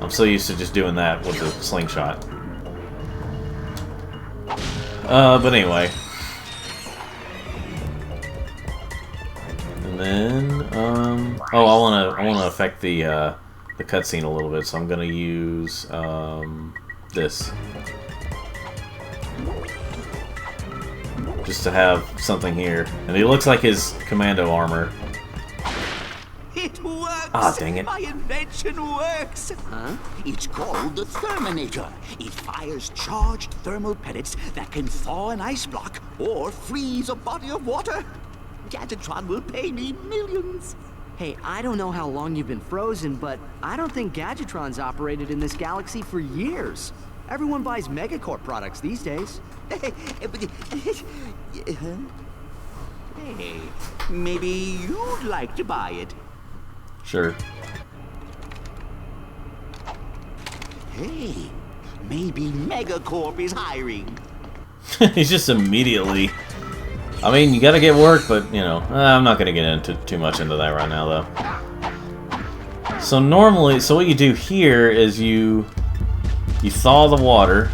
Speaker 1: I'm so used to just doing that with the slingshot. But anyway. And then, oh, I want to affect the cutscene a little bit, so I'm going to use, this. Just to have something here. And he looks like his Commando armor.
Speaker 15: It works!
Speaker 1: Ah, dang it.
Speaker 15: My invention works!
Speaker 13: Huh?
Speaker 15: It's called the Therminator. It fires charged thermal pellets that can thaw an ice block or freeze a body of water. Gadgetron will pay me millions.
Speaker 3: Hey, I don't know how long you've been frozen, but I don't think Gadgetron's operated in this galaxy for years. Everyone buys Megacorp products these days.
Speaker 15: Hey, maybe you'd like to buy it.
Speaker 1: Sure.
Speaker 15: Hey, maybe Megacorp is hiring.
Speaker 1: He's just immediately... I mean, you gotta get work, but, you know, I'm not gonna get into too much into that right now, though. So normally, what you do here is you thaw the water,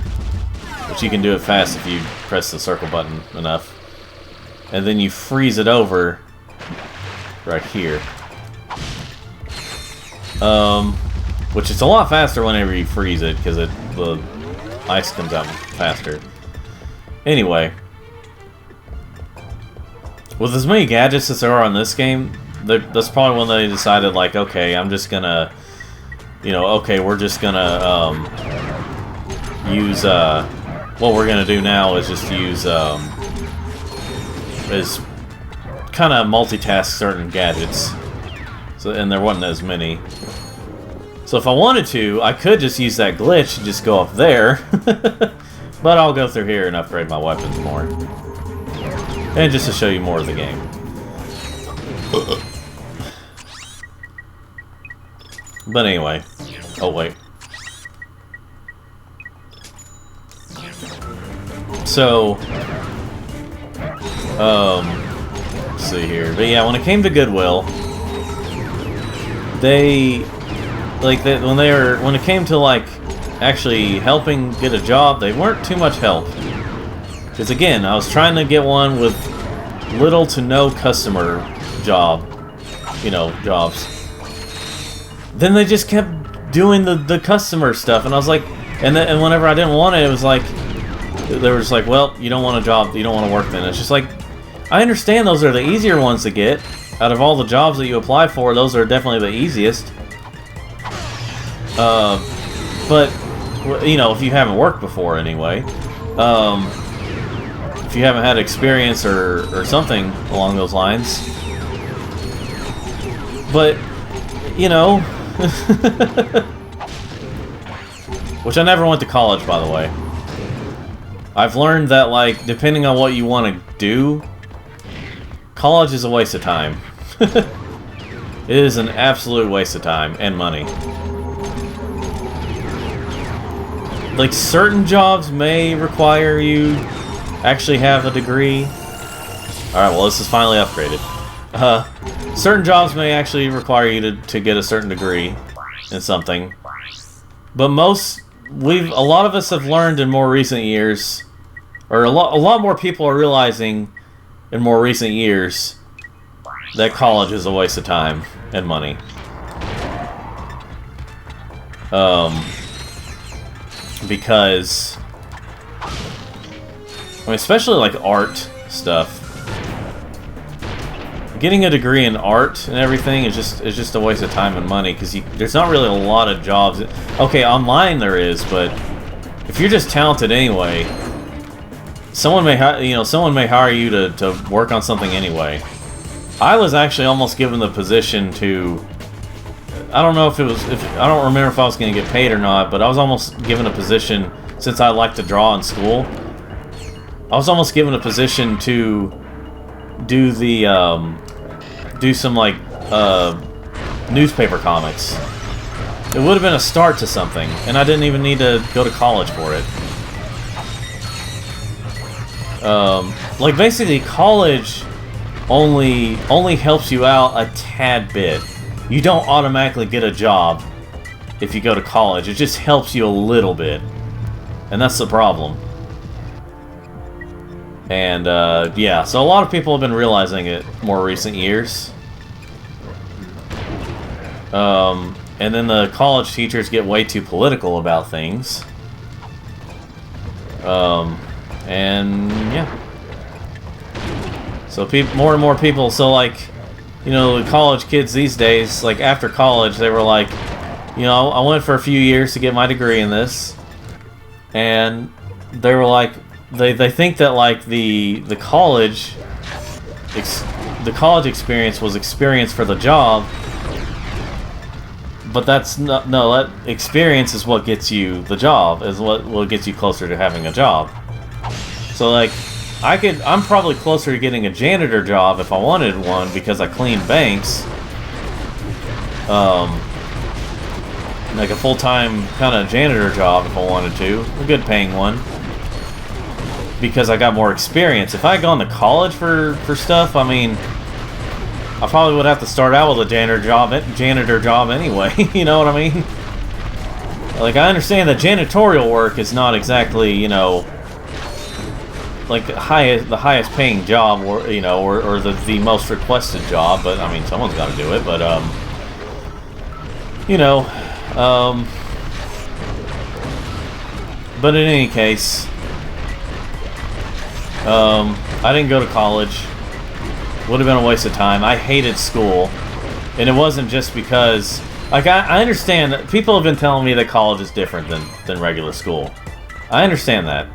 Speaker 1: which you can do it fast if you press the circle button enough, and then you freeze it over right here. Which is a lot faster whenever you freeze it, because the ice comes out faster. Anyway, with as many gadgets as there are in this game, that's probably when they decided, like, okay, I'm just gonna, you know, okay, we're just gonna use what we're gonna do now is just use is kind of multitask certain gadgets. So, and there wasn't as many. So if I wanted to, I could just use that glitch and just go up there. But I'll go through here and upgrade my weapons more. And just to show you more of the game. But anyway. Oh, wait. So, let's see here. But yeah, when it came to Goodwill, when it came to, like, actually helping get a job, they weren't too much help. Because again, I was trying to get one with little to no customer jobs. Then they just kept doing the customer stuff, and I was like, and whenever I didn't want it, it was like, they were just like, well, you don't want a job, you don't want to work then. It's just like, I understand those are the easier ones to get. Out of all the jobs that you apply for, those are definitely the easiest. But, you know, if you haven't worked before anyway, if you haven't had experience or something along those lines. But, you know, which I never went to college, by the way. I've learned that, like, depending on what you want to do, college is a waste of time. It is an absolute waste of time and money. Like, certain jobs may require you actually have a degree. Alright, well, this is finally upgraded. Certain jobs may actually require you to get a certain degree in something. But a lot of us have learned in more recent years, or a lot more people are realizing in more recent years that college is a waste of time and money. Because, I mean, especially like art stuff. Getting a degree in art and everything is just a waste of time and money, because there's not really a lot of jobs. Okay, online there is, but if you're just talented anyway, someone may hire you to work on something anyway. I was actually almost given the position to, I don't know I don't remember if I was going to get paid or not, but I was almost given a position, since I like to draw in school, I was almost given a position to do some like newspaper comics. It would have been a start to something, and I didn't even need to go to college for it. Like, basically, college only helps you out a tad bit. You don't automatically get a job if you go to college. It just helps you a little bit, and that's the problem. And yeah, so a lot of people have been realizing it more recent years. And then the college teachers get way too political about things. And yeah. So more and more people, so like, you know, the college kids these days, like after college, they were like, you know, I went for a few years to get my degree in this. And they were like, they think that like the college experience was experience for the job, but that's not, no, that experience is what gets you the job, is what gets you closer to having a job. So like, I'm probably closer to getting a janitor job if I wanted one, because I clean banks. Like a full-time kind of janitor job if I wanted to, a good paying one, because I got more experience. If I had gone to college for stuff, I mean, I probably would have to start out with a janitor job anyway. You know what I mean? Like, I understand that janitorial work is not exactly, you know, like the highest paying job, or you know, or the most requested job. But I mean, someone's got to do it. But you know, but in any case, I didn't go to college. Would have been a waste of time. I hated school, and it wasn't just because, like, I understand that people have been telling me that college is different than regular school. I understand that.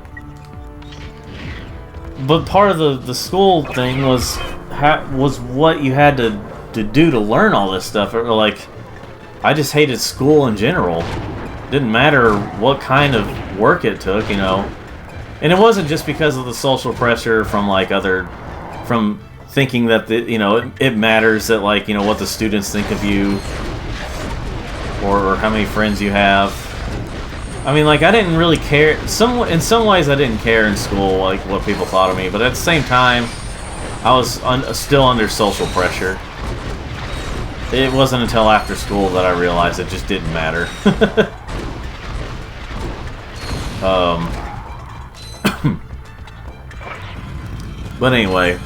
Speaker 1: But part of the school thing was what you had to do to learn all this stuff. Or like, I just hated school in general. Didn't matter what kind of work it took, you know. And it wasn't just because of the social pressure from like from thinking that you know, it matters that, like, you know, what the students think of you, or how many friends you have. I mean, like, I didn't really care. In some ways, I didn't care in school, like, what people thought of me. But at the same time, I was still under social pressure. It wasn't until after school that I realized it just didn't matter. But anyway,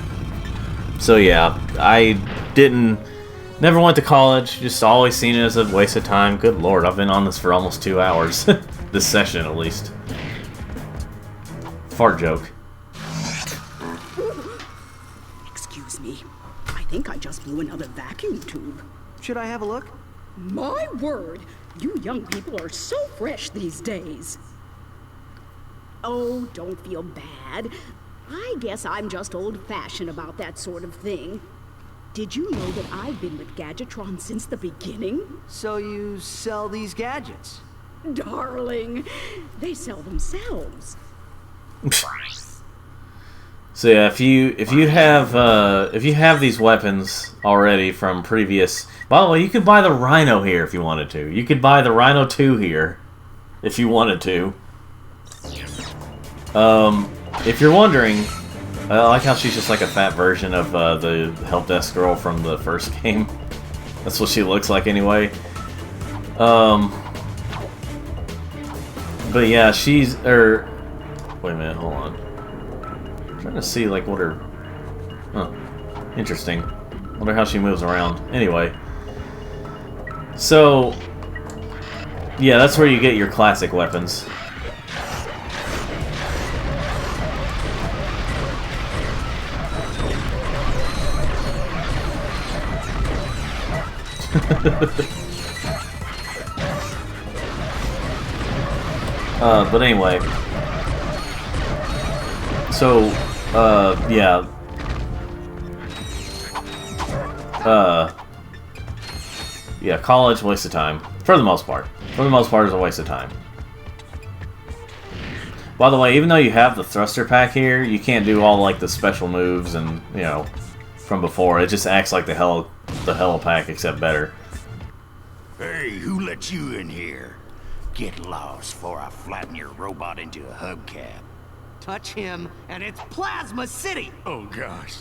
Speaker 1: so yeah, I never went to college, just always seen it as a waste of time. Good lord, I've been on this for almost 2 hours. This session, at least. Fart joke.
Speaker 16: Excuse me. I think I just blew another vacuum tube.
Speaker 3: Should I have a look?
Speaker 16: My word! You young people are so fresh these days. Oh, don't feel bad. I guess I'm just old-fashioned about that sort of thing. Did you know that I've been with Gadgetron since the beginning?
Speaker 3: So you sell these gadgets?
Speaker 16: Darling, they sell themselves.
Speaker 1: So yeah, if you have these weapons already from previous. By the way, you could buy the Rhino here if you wanted to. You could buy the Rhino 2 here if you wanted to. If you're wondering, I like how she's just like a fat version of the help desk girl from the first game. That's what she looks like anyway. But yeah, she's wait a minute, hold on. I'm trying to see like what her. Huh. Interesting. Wonder how she moves around. Anyway. So yeah, that's where you get your classic weapons. But anyway, so yeah, yeah, college, waste of time for the most part. For the most part, it's a waste of time. By the way, even though you have the thruster pack here, you can't do all like the special moves and from before. It just acts like the hell pack, except better.
Speaker 13: Hey, who let you in here? Get lost before I flatten your robot into a hubcap.
Speaker 3: Touch him, and it's Plasma City!
Speaker 13: Oh gosh,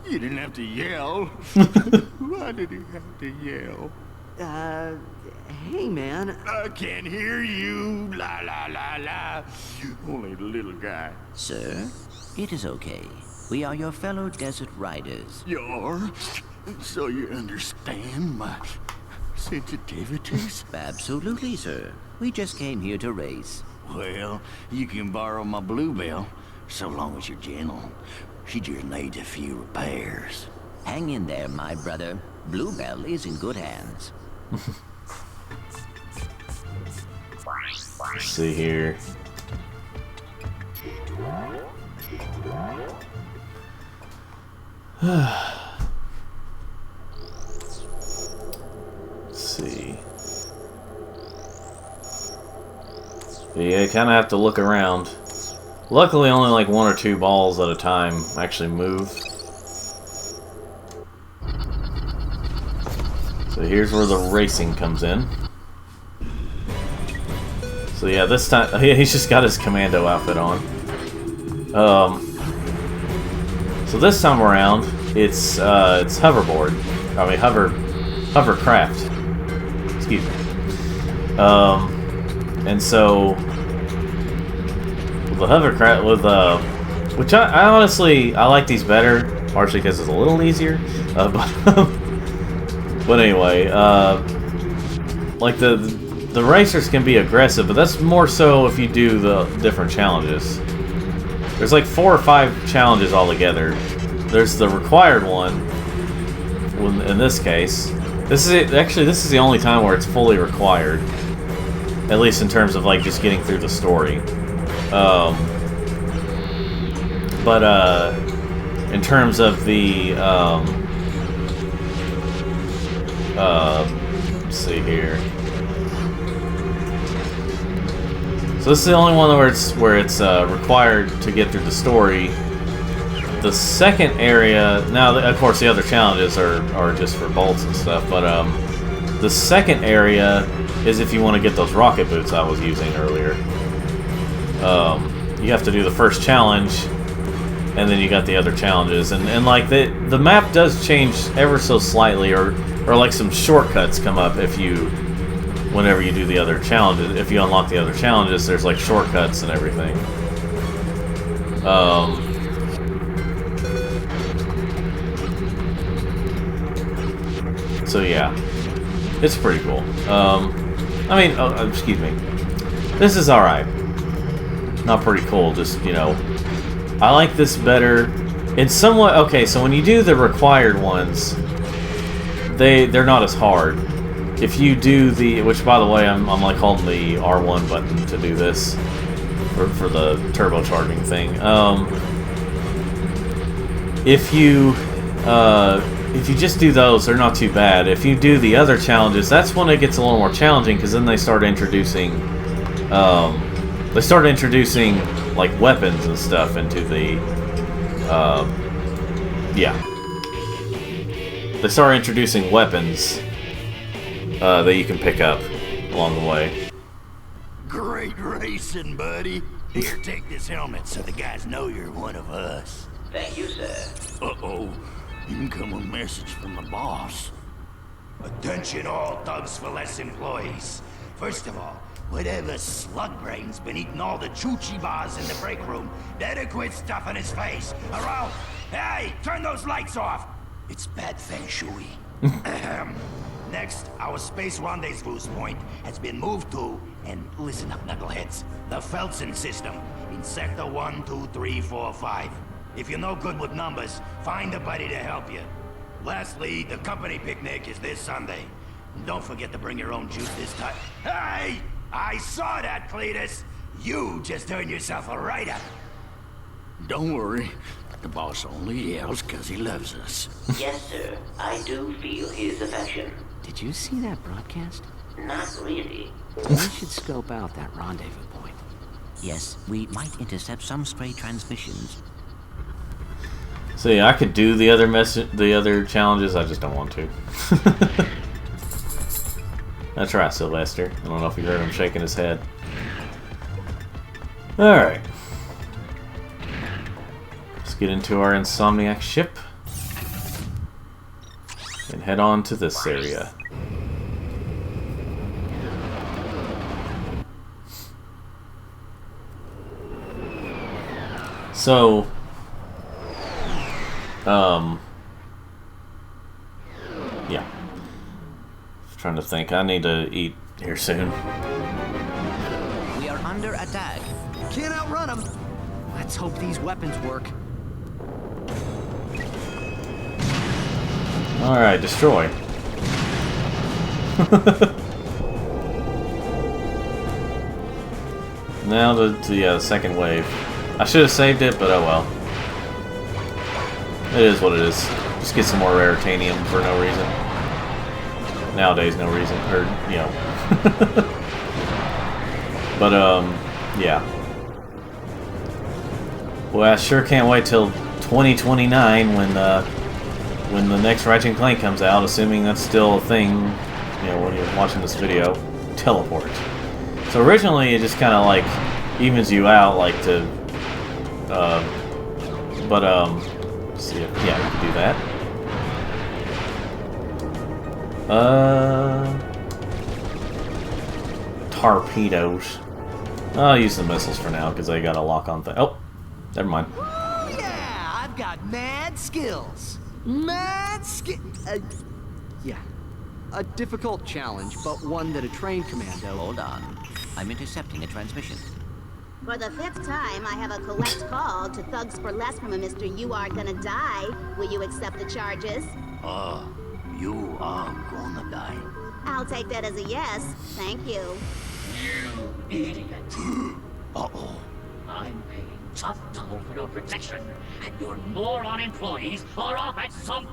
Speaker 13: you didn't have to yell. Why did you have to yell?
Speaker 3: Hey man.
Speaker 13: I can't hear you. La la la la. Only the little guy.
Speaker 4: Sir, it is okay. We are your fellow desert riders.
Speaker 13: You're? So you understand my sensitivities?
Speaker 4: Absolutely, sir. We just came here to race.
Speaker 13: Well, you can borrow my Bluebell, so long as you're gentle. She just needs a few repairs.
Speaker 4: Hang in there, my brother. Bluebell is in good hands.
Speaker 1: Let's see here. Let's see. Yeah, you kind of have to look around. Luckily, only like 1 or 2 balls at a time actually move. So here's where the racing comes in. So yeah, this time he's just got his Commando outfit on. So this time around, it's hoverboard. I mean hovercraft. Excuse me. And so the hovercraft with which I honestly I like these better, partially because it's a little easier. But anyway, like the racers can be aggressive, but that's more so if you do the different challenges. There's like 4 or 5 challenges altogether. There's the required one. In this case, this is the only time where it's fully required. At least in terms of like just getting through the story. But in terms of the let's see here. So this is the only one where it's required to get through the story. The second area, now of course the other challenges are just for bolts and stuff, but the second area is if you want to get those rocket boots I was using earlier. You have to do the first challenge, and then you got the other challenges, and like the map does change ever so slightly, or like some shortcuts come up if you whenever you do the other challenges, if you unlock the other challenges, there's like shortcuts and everything. So yeah, it's pretty cool. I mean, excuse me. This is alright. Not pretty cool, just, you know, I like this better. It's somewhat, okay, so when you do the required ones, they're not as hard. If you do the, which by the way, I'm like holding the R1 button to do this for the turbocharging thing. If you just do those, they're not too bad. If you do the other challenges, that's when it gets a little more challenging, because then they start introducing like weapons and stuff into the yeah. They start introducing weapons that you can pick up along the way.
Speaker 13: Great racing, buddy. Here, take this helmet so the guys know you're one of us.
Speaker 15: Thank you, sir.
Speaker 13: Uh-oh. Income a message from the boss. Attention all Thugs for Less employees. First of all, whatever slug brain's been eating all the choochie bars in the break room, better quit stuffing his face. Around. Hey, turn those lights off. It's bad feng shui. Next, our space rendezvous point has been moved to, and listen up, knuckleheads, the Felsen system in Sector 1, 2, 3, 4, 5. If you're no good with numbers, find a buddy to help you. Lastly, the company picnic is this Sunday. And don't forget to bring your own juice this time. Hey! I saw that, Cletus! You just earned yourself a write-up. Don't worry. The boss only yells because he loves us.
Speaker 15: Yes, sir. I do feel his affection.
Speaker 3: Did you see that broadcast?
Speaker 15: Not really.
Speaker 3: We should scope out that rendezvous point.
Speaker 4: Yes, we might intercept some stray transmissions.
Speaker 1: So yeah, I could do the other challenges. I just don't want to. That's right, Sylvester. I don't know if you heard him shaking his head. All right, let's get into our Insomniac ship and head on to this area. So. Yeah. Trying to think. I need to eat here soon.
Speaker 4: We are under attack.
Speaker 3: Can't outrun them. Let's hope these weapons work.
Speaker 1: Alright, destroy. Now the second wave. I should have saved it, but oh well. It is what it is. Just get some more raritanium for no reason. Nowadays, no reason. Or, you know. But, yeah. Well, I sure can't wait till 2029 when the next Ratchet Clank comes out, assuming that's still a thing, you know, when you're watching this video. Teleport. So originally, it just kind of, like, evens you out, like, to, see if, yeah, we can do that. Torpedoes. I'll use the missiles for now, because they got a lock-on thing. Oh, never mind.
Speaker 3: Oh, yeah, I've got mad skills. Mad skill. Yeah, a difficult challenge, but one that a trained commando...
Speaker 4: Hold on. I'm intercepting a transmission.
Speaker 17: For the 5th time, I have a collect call to Thugs for Less from a Mr. You Are Gonna Die. Will you accept the charges?
Speaker 13: You are gonna die.
Speaker 17: I'll take that as a yes. Thank you.
Speaker 11: You idiot.
Speaker 13: Uh-oh.
Speaker 11: I'm paying top dollar for your protection, and your moron employees are off at some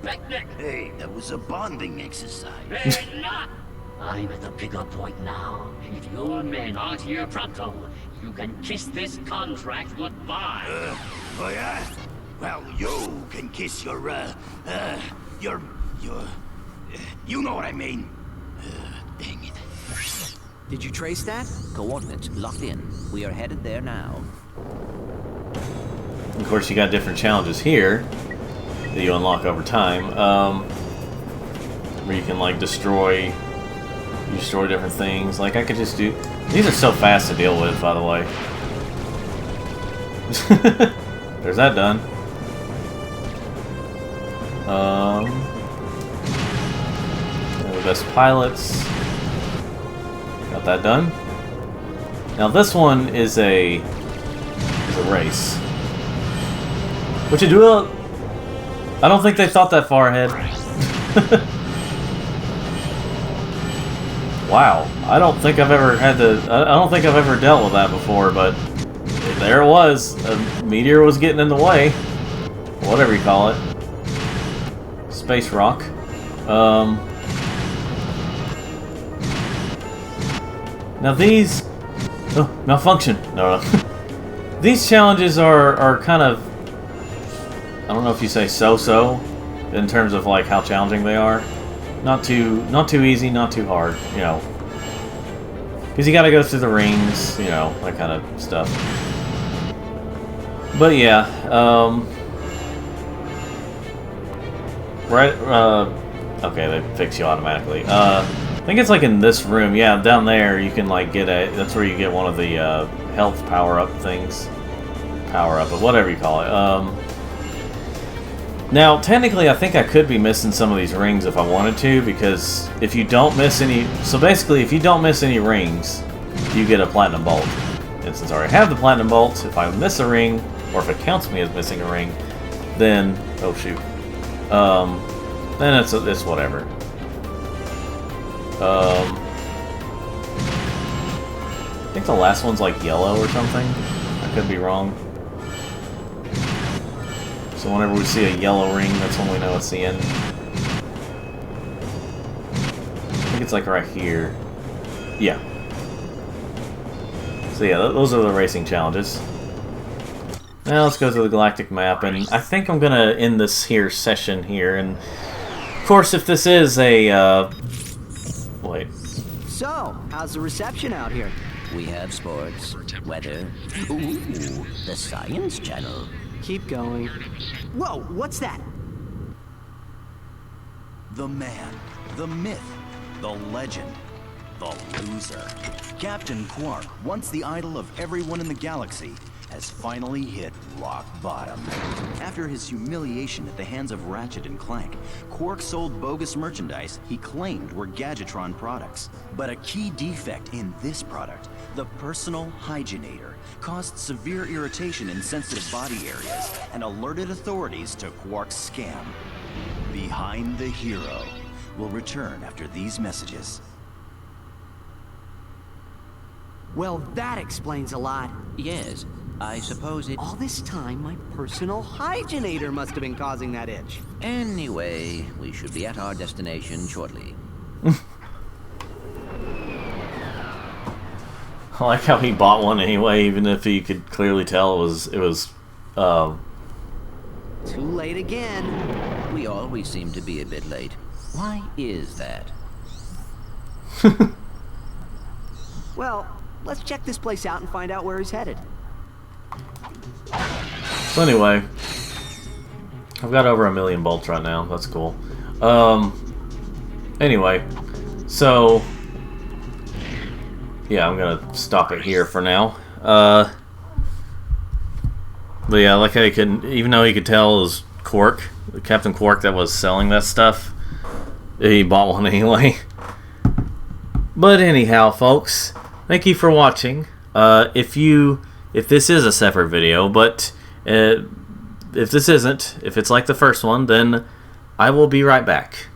Speaker 11: picnic.
Speaker 13: Hey, that was a bonding exercise.
Speaker 11: They're not! I'm at the pickup point now. If your men aren't here pronto, you can kiss this contract goodbye.
Speaker 13: Oh yeah? Well, you can kiss your you know what I mean. Dang it.
Speaker 3: Did you trace that?
Speaker 4: Coordinates locked in. We are headed there now.
Speaker 1: Of course, you got different challenges here that you unlock over time, where you can like destroy You destroy different things. Like, I could just do... These are so fast to deal with, by the way. There's that done. The best pilots. Got that done. Now this one is a race. Which you do. I don't think they thought that far ahead. Wow, I don't think I've ever had to. I don't think I've ever dealt with that before, but there it was. A meteor was getting in the way. Whatever you call it. Space rock. Now these... Oh, malfunction. No. These challenges are kind of... I don't know if you say so-so in terms of like how challenging they are. Not too easy, not too hard, you know. Because you gotta go through the rings, you know, that kind of stuff. But yeah, right, okay, they fix you automatically. I think it's like in this room, yeah, down there you can like get a, that's where you get one of the health power-up things. Power-up, but whatever you call it. Now, technically, I think I could be missing some of these rings if I wanted to, because if you don't miss any... So basically, if you don't miss any rings, you get a Platinum Bolt. And since I already have the Platinum Bolt, if I miss a ring, or if it counts me as missing a ring, then... Oh, shoot. Then it's whatever. I think the last one's like yellow or something. I could be wrong. So whenever we see a yellow ring, that's when we know it's the end. I think it's like right here. Yeah. So yeah, those are the racing challenges. Now let's go to the galactic map, and I think I'm gonna end this here session here. And of course, if this is a wait.
Speaker 3: So, how's the reception out here?
Speaker 4: We have sports, weather. Ooh, the Science Channel.
Speaker 3: Keep going. Whoa, what's that?
Speaker 18: The man, the myth, the legend, the loser. Captain Quark, once the idol of everyone in the galaxy, has finally hit rock bottom. After his humiliation at the hands of Ratchet and Clank, Quark sold bogus merchandise he claimed were Gadgetron products. But a key defect in this product, the personal hygienator, caused severe irritation in sensitive body areas and alerted authorities to Quark's scam. Behind the Hero will return after these messages.
Speaker 3: Well, that explains a lot.
Speaker 4: Yes, I suppose it...
Speaker 3: All this time, my personal hygienator must have been causing that itch.
Speaker 4: Anyway, we should be at our destination shortly.
Speaker 1: I like how he bought one anyway, even if he could clearly tell it was
Speaker 3: Too late again.
Speaker 4: We always seem to be a bit late. Why is that?
Speaker 3: Well, let's check this place out and find out where he's headed.
Speaker 1: So anyway, I've got over 1 million bolts right now. That's cool. Anyway, so yeah, I'm gonna stop it here for now. But yeah, like I could, even though he could tell it was Quark, Captain Quark that was selling that stuff, he bought one anyway. But anyhow, folks, thank you for watching. If this is a separate video, but if this isn't, if it's like the first one, then I will be right back.